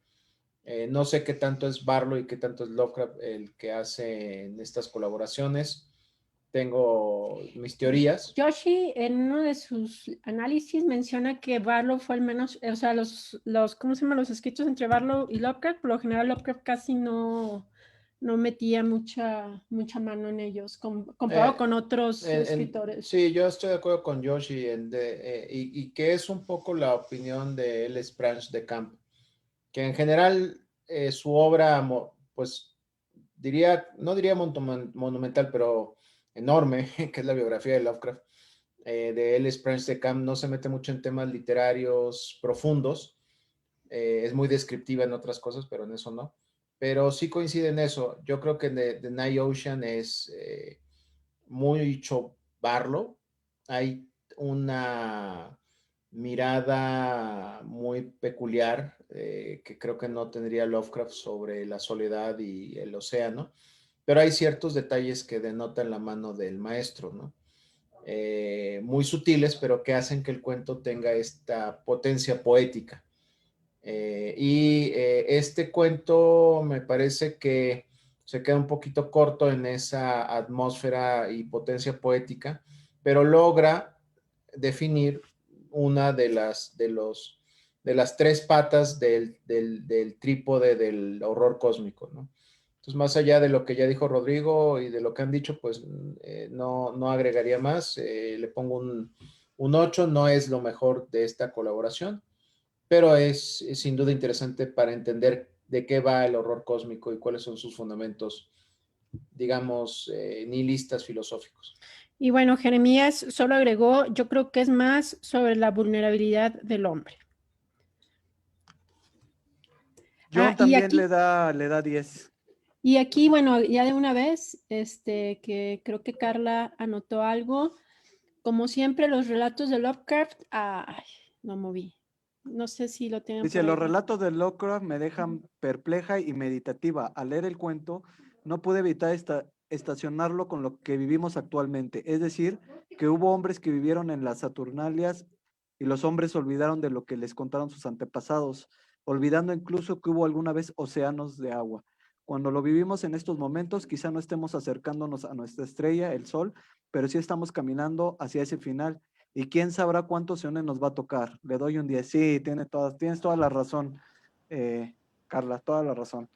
No sé qué tanto es Barlow y qué tanto es Lovecraft el que hace en estas colaboraciones. Tengo mis teorías. Yoshi, en uno de sus análisis, menciona que Barlow fue al menos, o sea, ¿cómo se llama? Los escritos entre Barlow y Lovecraft, por lo general Lovecraft casi no metía mucha mano en ellos, comparado con otros escritores. Sí, yo estoy de acuerdo con Yoshi y que es un poco la opinión de L. Branch de Camp, que en general su obra, pues no diría monumental, pero enorme, que es la biografía de Lovecraft, de L. Branch de Camp, no se mete mucho en temas literarios profundos, es muy descriptiva en otras cosas, pero en eso no. Pero sí coincide en eso. Yo creo que The Night Ocean es mucho Barlow. Hay una mirada muy peculiar que creo que no tendría Lovecraft sobre la soledad y el océano, pero hay ciertos detalles que denotan la mano del maestro, ¿no? Muy sutiles, pero que hacen que el cuento tenga esta potencia poética. Este cuento me parece que se queda un poquito corto en esa atmósfera y potencia poética, pero logra definir una de las tres patas del trípode del horror cósmico, ¿no? Entonces, más allá de lo que ya dijo Rodrigo y de lo que han dicho, pues no agregaría más. Le pongo un 8, no es lo mejor de esta colaboración, pero es sin duda interesante para entender de qué va el horror cósmico y cuáles son sus fundamentos, digamos, nihilistas filosóficos. Y bueno, Jeremías solo agregó, yo creo que es más sobre la vulnerabilidad del hombre. John también le da 10. Y aquí, bueno, ya de una vez, que creo que Carla anotó algo. Como siempre, los relatos de Lovecraft, lo moví. No sé si lo tienen. Dice, los relatos de Lovecraft me dejan perpleja y meditativa. Al leer el cuento, no pude evitar estacionarlo con lo que vivimos actualmente. Es decir, que hubo hombres que vivieron en las Saturnalias y los hombres olvidaron de lo que les contaron sus antepasados, olvidando incluso que hubo alguna vez océanos de agua. Cuando lo vivimos en estos momentos, quizá no estemos acercándonos a nuestra estrella, el sol, pero sí estamos caminando hacia ese final. Y quién sabrá cuántos oceanos nos va a tocar. Le doy un 10. Sí, tienes toda la razón, Carla, toda la razón.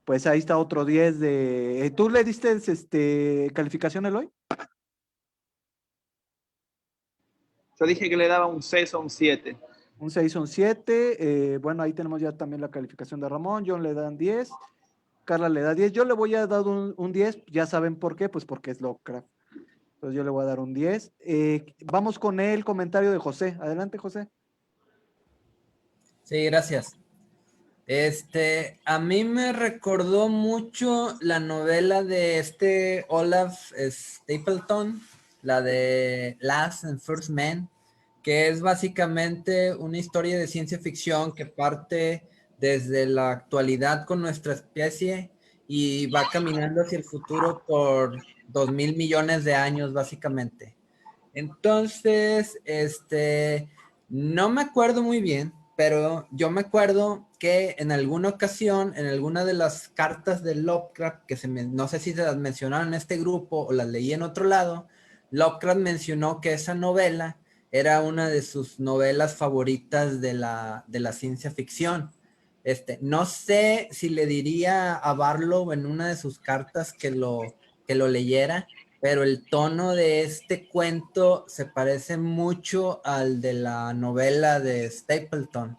Pues ahí está otro 10 de... ¿Tú le diste calificación, Eloy? Yo dije que le daba un 6 o un 7. Un 6 o un 7. Bueno, ahí tenemos ya también la calificación de Ramón. John le dan 10. Carla le da 10. Yo le voy a dar un 10. Ya saben por qué. Pues porque es Lovecraft. Entonces yo le voy a dar un 10. Vamos con el comentario de José. Adelante, José. Sí, gracias. A mí me recordó mucho la novela de Olaf Stapleton, la de Last and First Man, que es básicamente una historia de ciencia ficción que parte desde la actualidad con nuestra especie y va caminando hacia el futuro por 2,000 millones de años, básicamente. Entonces, no me acuerdo muy bien, pero yo me acuerdo que en alguna ocasión, en alguna de las cartas de Lovecraft, no sé si se las mencionaron en este grupo o las leí en otro lado, Lovecraft mencionó que esa novela era una de sus novelas favoritas de la ciencia ficción. No sé si le diría a Barlow en una de sus cartas que lo leyera, pero el tono de este cuento se parece mucho al de la novela de Stapleton.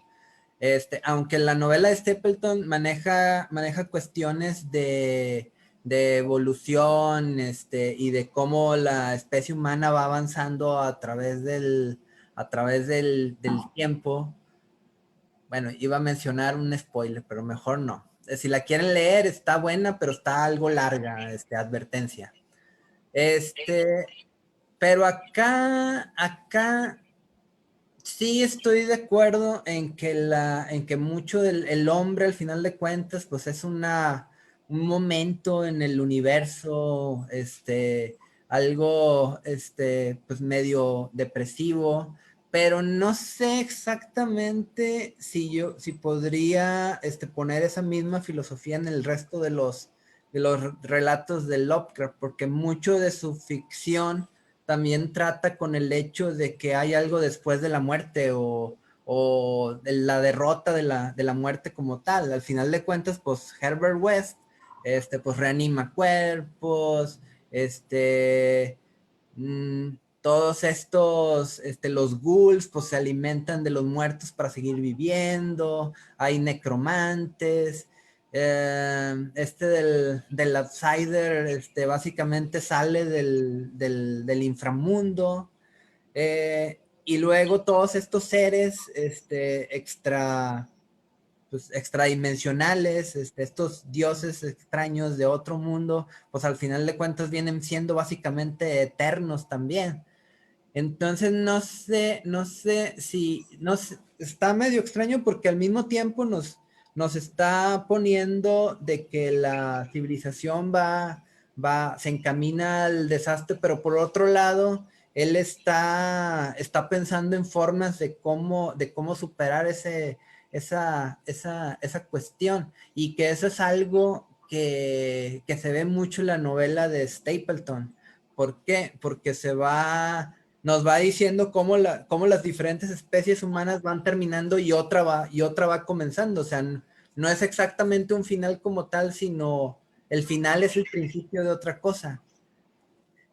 Aunque la novela de Stapleton maneja cuestiones de evolución, y de cómo la especie humana va avanzando a través del tiempo. Bueno, iba a mencionar un spoiler, pero mejor no. Si la quieren leer, está buena, pero está algo larga, advertencia. Pero acá sí estoy de acuerdo en que mucho el hombre al final de cuentas pues es un momento en el universo, algo pues medio depresivo, pero no sé exactamente si podría poner esa misma filosofía en el resto de los relatos de Lovecraft, porque mucho de su ficción también trata con el hecho de que hay algo después de la muerte o de la derrota de la muerte como tal. Al final de cuentas, pues Herbert West, pues reanima cuerpos, todos estos, los ghouls, pues se alimentan de los muertos para seguir viviendo, hay necromantes, del outsider, básicamente sale del inframundo, y luego todos estos seres, pues, extradimensionales, estos dioses extraños de otro mundo, pues al final de cuentas vienen siendo básicamente eternos también. Entonces no sé si, está medio extraño porque al mismo tiempo nos está poniendo de que la civilización se encamina al desastre, pero por otro lado, él está pensando en formas de cómo superar esa cuestión, y que eso es algo que se ve mucho en la novela de Stapleton. ¿Por qué? Porque nos va diciendo cómo las diferentes especies humanas van terminando y otra va comenzando. O sea, no es exactamente un final como tal, sino el final es el principio de otra cosa.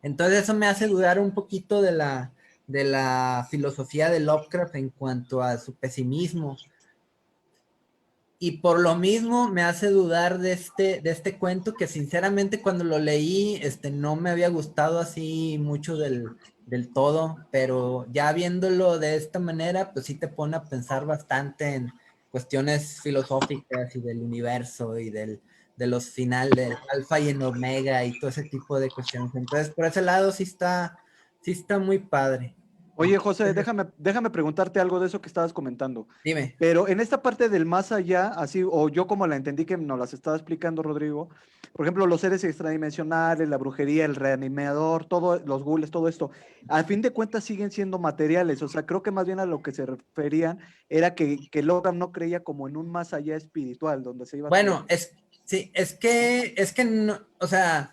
Entonces eso me hace dudar un poquito de la filosofía de Lovecraft en cuanto a su pesimismo. Y por lo mismo me hace dudar de este cuento, que sinceramente cuando lo leí, no me había gustado así mucho del todo, pero ya viéndolo de esta manera, pues sí te pone a pensar bastante en cuestiones filosóficas y del universo y de los finales, del alfa y en omega y todo ese tipo de cuestiones. Entonces, por ese lado sí está muy padre. Oye, José, déjame preguntarte algo de eso que estabas comentando. Dime. Pero en esta parte del más allá, así, o yo como la entendí que nos las estaba explicando Rodrigo, por ejemplo, los seres extradimensionales, la brujería, el reanimador, los ghouls, todo esto, al fin de cuentas siguen siendo materiales. O sea, creo que más bien a lo que se referían era que Logan no creía como en un más allá espiritual, donde se iba. Bueno, es que no, o sea,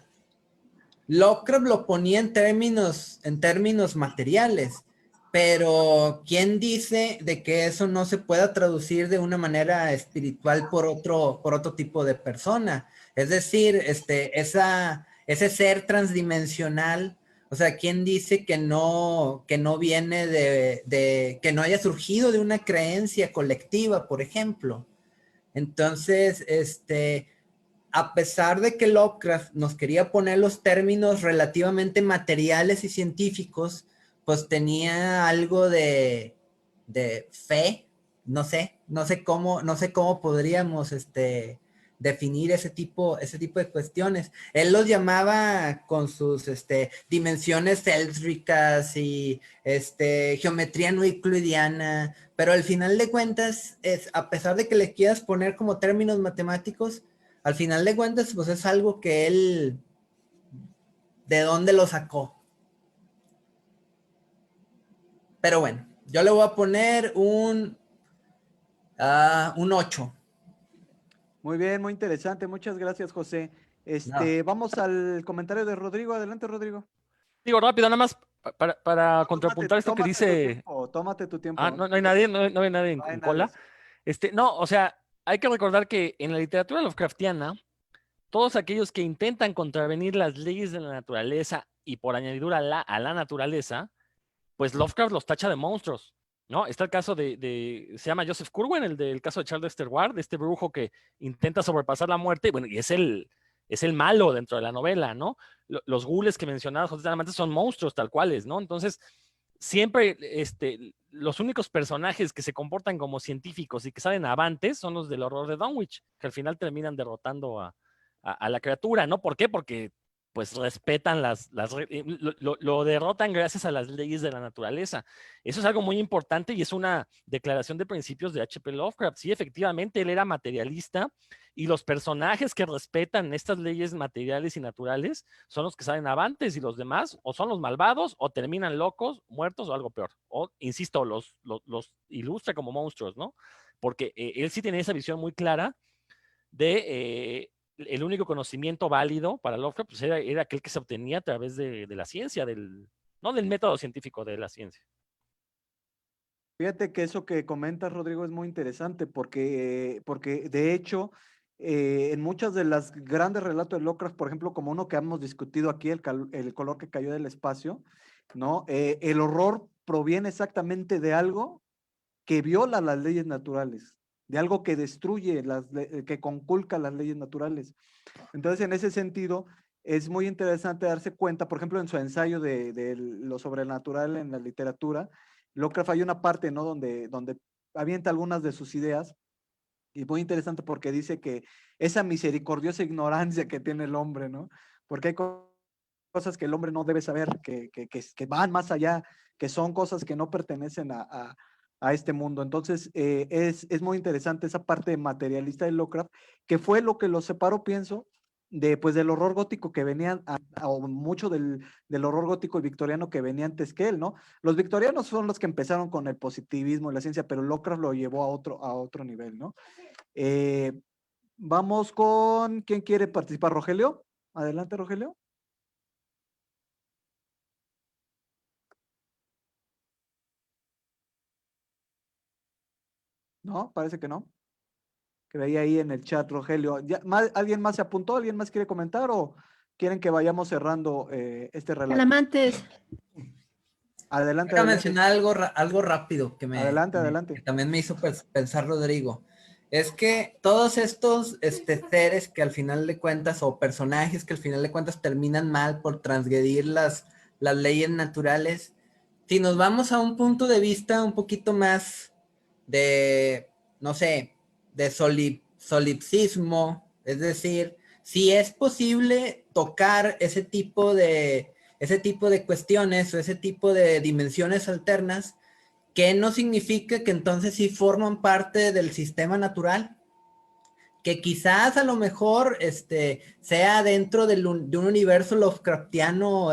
Lovecraft lo ponía en términos materiales, pero ¿quién dice de que eso no se pueda traducir de una manera espiritual por otro tipo de persona? Es decir, ese ser transdimensional, o sea, ¿quién dice que no viene que no haya surgido de una creencia colectiva, por ejemplo? Entonces, a pesar de que Lovecraft nos quería poner los términos relativamente materiales y científicos, pues tenía algo de fe. No sé cómo podríamos definir ese tipo de cuestiones. Él los llamaba con sus dimensiones éltricas y geometría no euclidiana, pero al final de cuentas, a pesar de que le quieras poner como términos matemáticos, al final de cuentas, pues es algo que él, ¿de dónde lo sacó? Pero bueno, yo le voy a poner un 8. Muy bien, muy interesante. Muchas gracias, José. Vamos al comentario de Rodrigo. Adelante, Rodrigo. Digo rápido, nada más para contrapuntar esto que dice. Tómate tu tiempo. Ah, no hay nadie, no hay nadie en cola. No, o sea, hay que recordar que en la literatura Lovecraftiana, todos aquellos que intentan contravenir las leyes de la naturaleza y por añadidura a la naturaleza, pues Lovecraft los tacha de monstruos, ¿no? Está el caso se llama Joseph Curwen, el del caso de Charles Dexter Ward, este brujo que intenta sobrepasar la muerte, y bueno, y es el malo dentro de la novela, ¿no? Los ghouls que mencionaba José Talamantes son monstruos tal cuales, ¿no? Entonces, siempre los únicos personajes que se comportan como científicos y que salen avantes son los del horror de Dunwich, que al final terminan derrotando a la criatura, ¿no? ¿Por qué? Porque pues respetan lo derrotan gracias a las leyes de la naturaleza. Eso es algo muy importante y es una declaración de principios de H.P. Lovecraft. Sí, efectivamente, él era materialista y los personajes que respetan estas leyes materiales y naturales son los que salen avantes y los demás o son los malvados o terminan locos, muertos o algo peor. O, insisto, los ilustra como monstruos, ¿no? Porque él sí tenía esa visión muy clara de el único conocimiento válido para Lovecraft pues era aquel que se obtenía a través de la ciencia, no del método científico, de la ciencia. Fíjate que eso que comentas, Rodrigo, es muy interesante porque de hecho, en muchas de las grandes relatos de Lovecraft, por ejemplo, como uno que hemos discutido aquí, el color que cayó del espacio, ¿no? El horror proviene exactamente de algo que viola las leyes naturales, de algo que destruye, que conculca las leyes naturales. Entonces, en ese sentido, es muy interesante darse cuenta, por ejemplo, en su ensayo de lo sobrenatural en la literatura, Lovecraft hay una parte, ¿no? Donde avienta algunas de sus ideas, y muy interesante porque dice que esa misericordiosa ignorancia que tiene el hombre, ¿no? Porque hay cosas que el hombre no debe saber, que van más allá, que son cosas que no pertenecen a este mundo. Entonces, es muy interesante esa parte materialista de Lovecraft, que fue lo que lo separó, pienso, pues del horror gótico que venían, o mucho del horror gótico y victoriano que venía antes que él, ¿no? Los victorianos son los que empezaron con el positivismo y la ciencia, pero Lovecraft lo llevó a otro nivel, ¿no? Vamos con, ¿quién quiere participar? ¿Rogelio? Adelante, Rogelio. No, parece que no. Que veía ahí en el chat, Rogelio. ¿Alguien más se apuntó? ¿Alguien más quiere comentar o quieren que vayamos cerrando este relato? Calamantes. Adelante, Quiero adelante. mencionar algo rápido que Adelante. que también me hizo pensar Rodrigo. Es que todos estos seres que al final de cuentas, o personajes que al final de cuentas terminan mal por transgredir las leyes naturales, si nos vamos a un punto de vista un poquito más de, no sé, de solipsismo, es decir, si es posible tocar ese tipo de cuestiones o ese tipo de dimensiones alternas, que no significa que entonces sí forman parte del sistema natural, que quizás a lo mejor sea dentro de un universo Lovecraftiano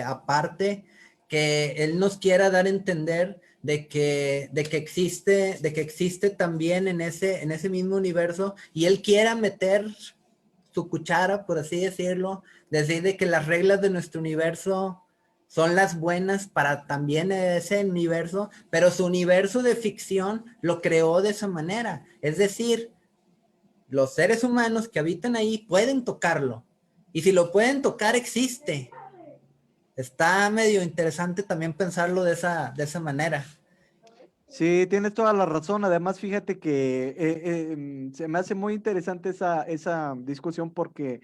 aparte, que él nos quiera dar a entender de que existe también en ese mismo universo, y él quiera meter su cuchara, por así decirlo, decir de que las reglas de nuestro universo son las buenas para también ese universo, pero su universo de ficción lo creó de esa manera. Es decir, los seres humanos que habitan ahí pueden tocarlo, y si lo pueden tocar, existe. Está medio interesante también pensarlo de esa manera. Sí, tienes toda la razón. Además, fíjate que se me hace muy interesante esa discusión porque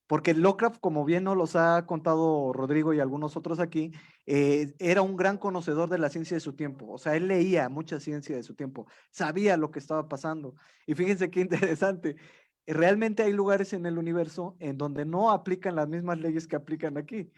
Lovecraft, como bien nos los ha contado Rodrigo y algunos otros aquí, era un gran conocedor de la ciencia de su tiempo. O sea, él leía mucha ciencia de su tiempo, sabía lo que estaba pasando. Y fíjense qué interesante. Realmente hay lugares en el universo en donde no aplican las mismas leyes que aplican aquí.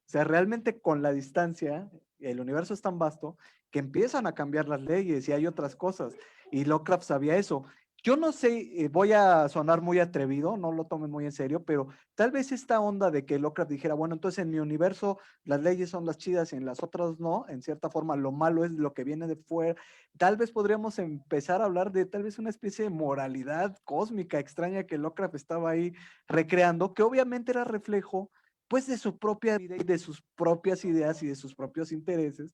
O sea, realmente con la distancia, el universo es tan vasto que empiezan a cambiar las leyes y hay otras cosas. Y Lovecraft sabía eso. Yo no sé, voy a sonar muy atrevido, no lo tomen muy en serio, pero tal vez esta onda de que Lovecraft dijera, bueno, entonces en mi universo las leyes son las chidas y en las otras no, en cierta forma lo malo es lo que viene de fuera, tal vez podríamos empezar a hablar de tal vez una especie de moralidad cósmica extraña que Lovecraft estaba ahí recreando, que obviamente era reflejo pues de su propia vida y de sus propias ideas y de sus propios intereses.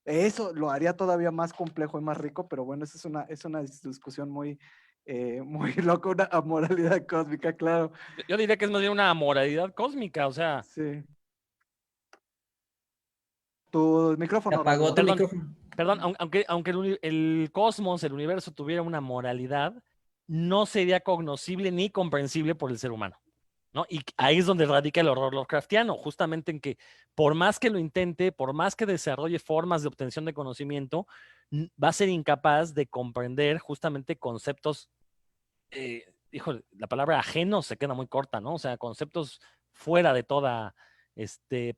Eso lo haría todavía más complejo y más rico, pero bueno, esa es una discusión muy, muy loca, una amoralidad cósmica, claro. Yo diría que es más bien una moralidad cósmica, o sea. Sí. Tu Se micrófono, apagó Rodrigo. tu micrófono. Perdón, aunque el cosmos, el universo tuviera una moralidad, no sería cognoscible ni comprensible por el ser humano, ¿no? Y ahí es donde radica el horror Lovecraftiano, justamente en que por más que lo intente, por más que desarrolle formas de obtención de conocimiento, va a ser incapaz de comprender justamente conceptos, híjole, la palabra ajeno se queda muy corta, ¿no? O sea, conceptos fuera de toda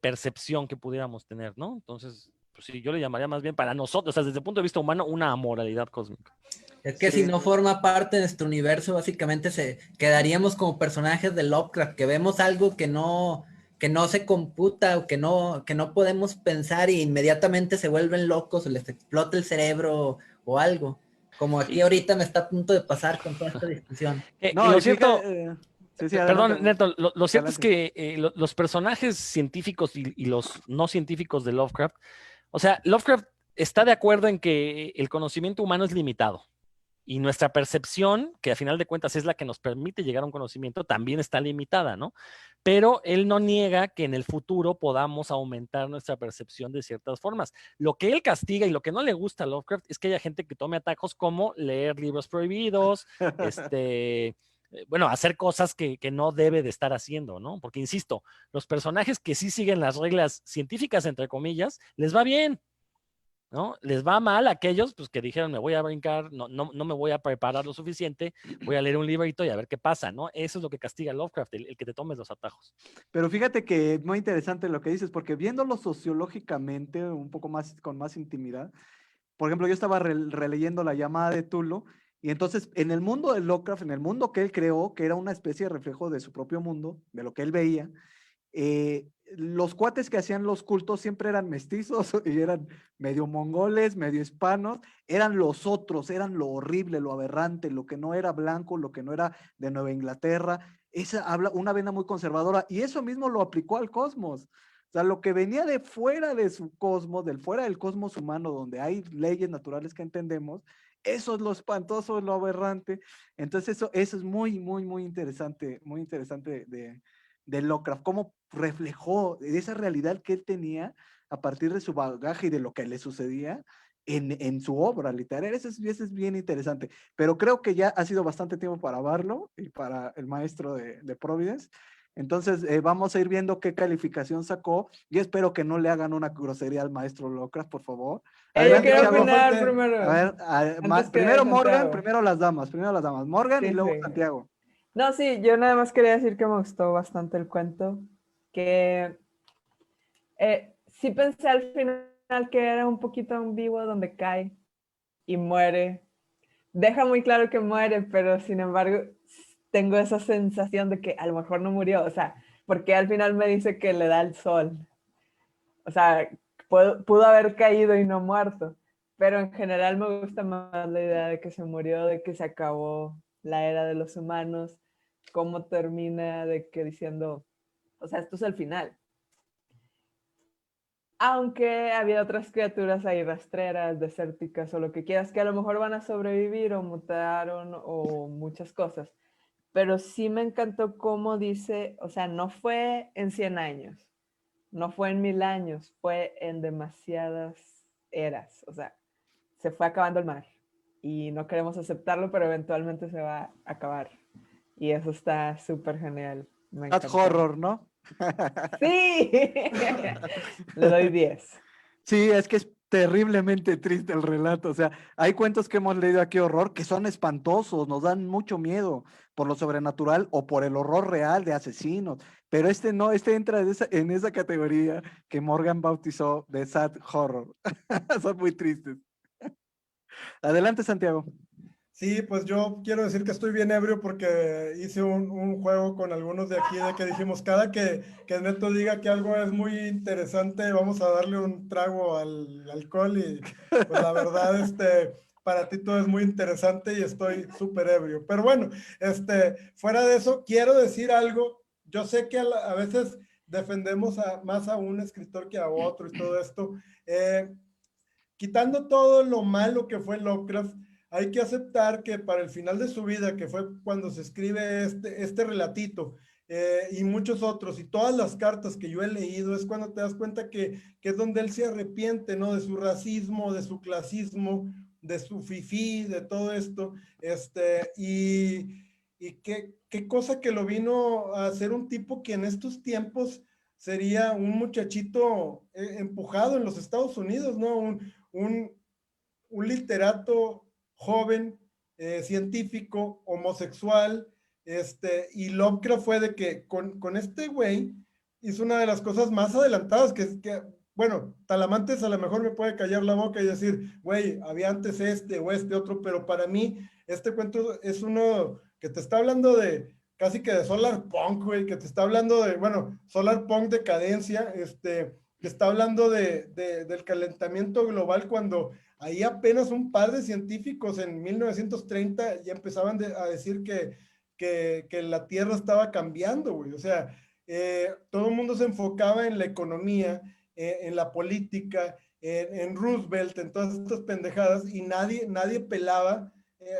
percepción que pudiéramos tener, ¿no? Entonces, pues sí, yo le llamaría más bien para nosotros, o sea, desde el punto de vista humano, una amoralidad cósmica. Es que Sí. si no forma parte de nuestro universo, básicamente quedaríamos como personajes de Lovecraft, que vemos algo que no se computa o que no podemos pensar y inmediatamente se vuelven locos o les explota el cerebro o algo. Como aquí ahorita me está a punto de pasar con toda esta discusión. No, Lo y cierto, sí, perdón, adelante. Neto, lo cierto es Adelante. que los personajes científicos y los no científicos de Lovecraft, o sea, Lovecraft está de acuerdo en que el conocimiento humano es limitado. Y nuestra percepción, que a final de cuentas es la que nos permite llegar a un conocimiento, también está limitada, ¿no? Pero él no niega que en el futuro podamos aumentar nuestra percepción de ciertas formas. Lo que él castiga y lo que no le gusta a Lovecraft es que haya gente que tome atajos como leer libros prohibidos, bueno, hacer cosas que no debe de estar haciendo, ¿no? Porque, insisto, los personajes que sí siguen las reglas científicas, entre comillas, les va bien, ¿no? Les va mal a aquellos pues, que dijeron, me voy a brincar, no me voy a preparar lo suficiente, voy a leer un librito y a ver qué pasa, ¿no? Eso es lo que castiga Lovecraft, el que te tomes los atajos. Pero fíjate que es muy interesante lo que dices, porque viéndolo sociológicamente, un poco más, con más intimidad, por ejemplo, yo estaba releyendo La llamada de Cthulhu, y entonces en el mundo de Lovecraft, en el mundo que él creó, que era una especie de reflejo de su propio mundo, de lo que él veía, los cuates que hacían los cultos siempre eran mestizos y eran medio mongoles, medio hispanos, eran los otros, eran lo horrible, lo aberrante, lo que no era blanco, lo que no era de Nueva Inglaterra. Esa habla una vena muy conservadora y eso mismo lo aplicó al cosmos. O sea, lo que venía de fuera de su cosmos, del fuera del cosmos humano, donde hay leyes naturales que entendemos, eso es lo espantoso, lo aberrante. Entonces eso es muy interesante de Lovecraft, cómo reflejó esa realidad que él tenía a partir de su bagaje y de lo que le sucedía en su obra literaria. Eso es bien interesante, pero creo que ya ha sido bastante tiempo para Barlow y para el maestro de Providence. Entonces vamos a ir viendo qué calificación sacó y espero que no le hagan una grosería al maestro Lovecraft, por favor. Yo Adelante, quiero Chavo. opinar primero. A ver, Antes que primero Morgan, Santiago. primero las damas, Morgan y Sí, luego sí. Santiago. No, sí, yo nada más quería decir que me gustó bastante el cuento, que sí pensé al final que era un poquito ambiguo donde cae y muere. Deja muy claro que muere, pero sin embargo tengo esa sensación de que a lo mejor no murió, o sea, porque al final me dice que le da el sol. O sea, pudo haber caído y no muerto, pero en general me gusta más la idea de que se murió, de que se acabó la era de los humanos, cómo termina de que diciendo, o sea, esto es el final. Aunque había otras criaturas ahí rastreras, desérticas o lo que quieras, que a lo mejor van a sobrevivir o mutaron o muchas cosas. Pero sí me encantó cómo dice, o sea, no fue en 100 años, no fue en 1000 años, fue en demasiadas eras. O sea, se fue acabando el mar y no queremos aceptarlo, pero eventualmente se va a acabar. Y eso está súper genial. Me That encantó. horror, ¿no? Sí, le doy 10. Sí, es que es terriblemente triste el relato. O sea, hay cuentos que hemos leído aquí horror que son espantosos, nos dan mucho miedo por lo sobrenatural o por el horror real de asesinos. Pero este no, este entra en esa categoría que Morgan bautizó de sad horror. Son muy tristes. Adelante, Santiago. Sí, pues yo quiero decir que estoy bien ebrio porque hice un juego con algunos de aquí de que dijimos, cada que Neto diga que algo es muy interesante, vamos a darle un trago al alcohol y pues la verdad, para ti todo es muy interesante y estoy súper ebrio. Pero bueno, fuera de eso, quiero decir algo. Yo sé que a veces defendemos más a un escritor que a otro y todo esto. Quitando todo lo malo que fue Lovecraft, hay que aceptar que para el final de su vida, que fue cuando se escribe este relatito, y muchos otros, y todas las cartas que yo he leído, es cuando te das cuenta que es donde él se arrepiente, ¿no? De su racismo, de su clasismo, de su fifí, de todo esto, y qué cosa que lo vino a ser un tipo que en estos tiempos sería un muchachito empujado en los Estados Unidos, ¿no? Un literato joven, científico, homosexual, Y Lovecraft fue de que con este güey hizo una de las cosas más adelantadas bueno, Talamantes a lo mejor me puede callar la boca y decir, güey, había antes este o este otro, pero para mí este cuento es uno que te está hablando de casi que de solar punk, güey, que te está hablando de, bueno, solar punk decadencia, que está hablando del calentamiento global cuando ahí apenas un par de científicos en 1930 ya empezaban a decir que la Tierra estaba cambiando, güey. O sea, todo el mundo se enfocaba en la economía, en la política, en Roosevelt, en todas estas pendejadas, y nadie pelaba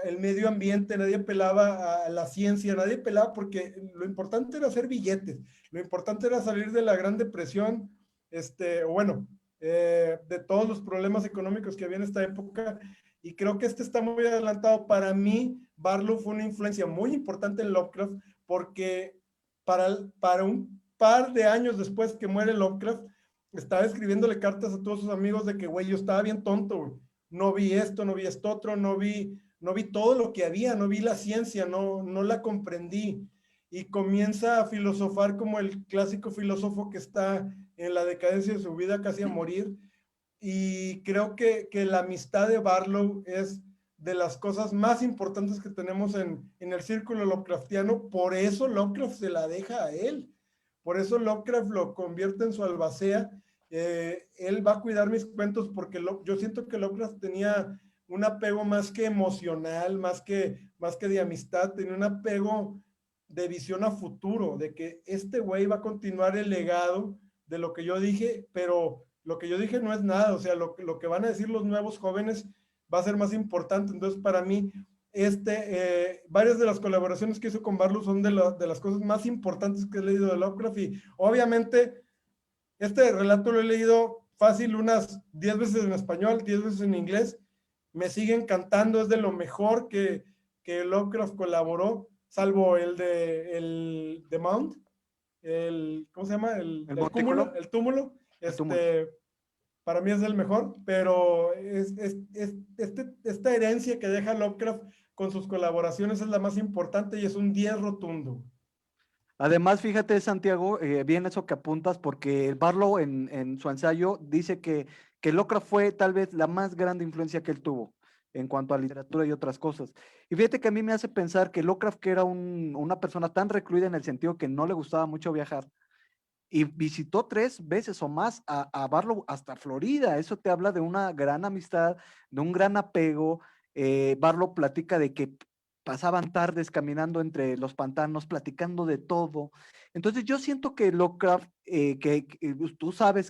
el medio ambiente, nadie pelaba a la ciencia, nadie pelaba porque lo importante era hacer billetes, lo importante era salir de la Gran Depresión, o bueno, de todos los problemas económicos que había en esta época, y creo que está muy adelantado. Para mí, Barlow fue una influencia muy importante en Lovecraft, porque para un par de años después que muere Lovecraft, estaba escribiéndole cartas a todos sus amigos de que, güey, yo estaba bien tonto, güey. No vi esto, no vi esto otro, no vi todo lo que había, no vi la ciencia, no la comprendí. Y comienza a filosofar como el clásico filósofo que está en la decadencia de su vida, casi a morir. Y creo que la amistad de Barlow es de las cosas más importantes que tenemos en el círculo Lovecraftiano. Por eso Lovecraft se la deja a él. Por eso Lovecraft lo convierte en su albacea. Él va a cuidar mis cuentos porque yo siento que Lovecraft tenía un apego más que emocional, más que de amistad, tenía un apego de visión a futuro, de que este güey va a continuar el legado de lo que yo dije, pero lo que yo dije no es nada, o sea, lo que van a decir los nuevos jóvenes va a ser más importante. Entonces, para mí, varias de las colaboraciones que hizo con Barlow son de las cosas más importantes que he leído de Lovecraft, y obviamente este relato lo he leído fácil unas 10 veces en español, 10 veces en inglés, me sigue encantando, es de lo mejor que Lovecraft colaboró, salvo el de Mount, ¿cómo se llama? El túmulo. El túmulo. Para mí es el mejor, pero esta herencia que deja Lovecraft con sus colaboraciones es la más importante y es un 10 rotundo. Además, fíjate, Santiago, bien eso que apuntas, porque Barlow en su ensayo dice que Lovecraft fue tal vez la más grande influencia que él tuvo en cuanto a literatura y otras cosas. Y fíjate que a mí me hace pensar que Lovecraft, que era una persona tan recluida en el sentido que no le gustaba mucho viajar, y visitó 3 veces o más a Barlow hasta Florida. Eso te habla de una gran amistad, de un gran apego. Barlow platica de que pasaban tardes caminando entre los pantanos, platicando de todo. Entonces yo siento que Lovecraft,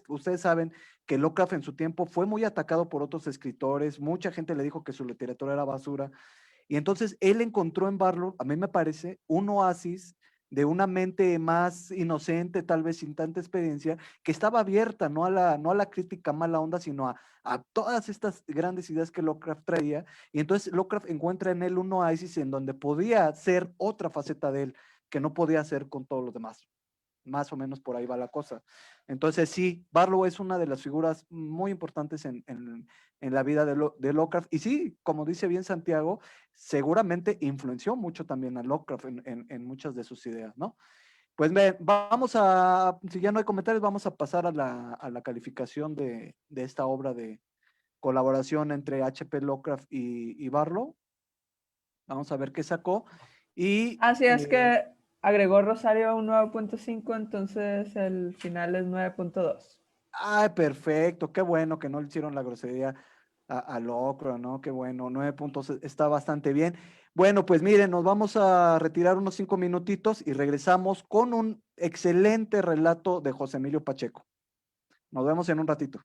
ustedes saben que Lovecraft en su tiempo fue muy atacado por otros escritores, mucha gente le dijo que su literatura era basura, y entonces él encontró en Barlow, a mí me parece, un oasis de una mente más inocente, tal vez sin tanta experiencia, que estaba abierta no a la crítica mala onda, sino a todas estas grandes ideas que Lovecraft traía. Y entonces Lovecraft encuentra en él un oasis en donde podía ser otra faceta de él, que no podía hacer con todos los demás. Más o menos por ahí va la cosa. Entonces sí, Barlow es una de las figuras muy importantes en la vida de Lovecraft. Y sí, como dice bien Santiago, seguramente influenció mucho también a Lovecraft en muchas de sus ideas, ¿no? Pues si ya no hay comentarios, vamos a pasar a la calificación de esta obra de colaboración entre H.P. Lovecraft y Barlow. Vamos a ver qué sacó. Y así es que agregó Rosario un 9.5, entonces el final es 9.2. Ay, perfecto, qué bueno que no le hicieron la grosería a Lovecraft, ¿no? Qué bueno, 9 puntos está bastante bien. Bueno, pues miren, nos vamos a retirar unos 5 minutitos y regresamos con un excelente relato de José Emilio Pacheco. Nos vemos en un ratito.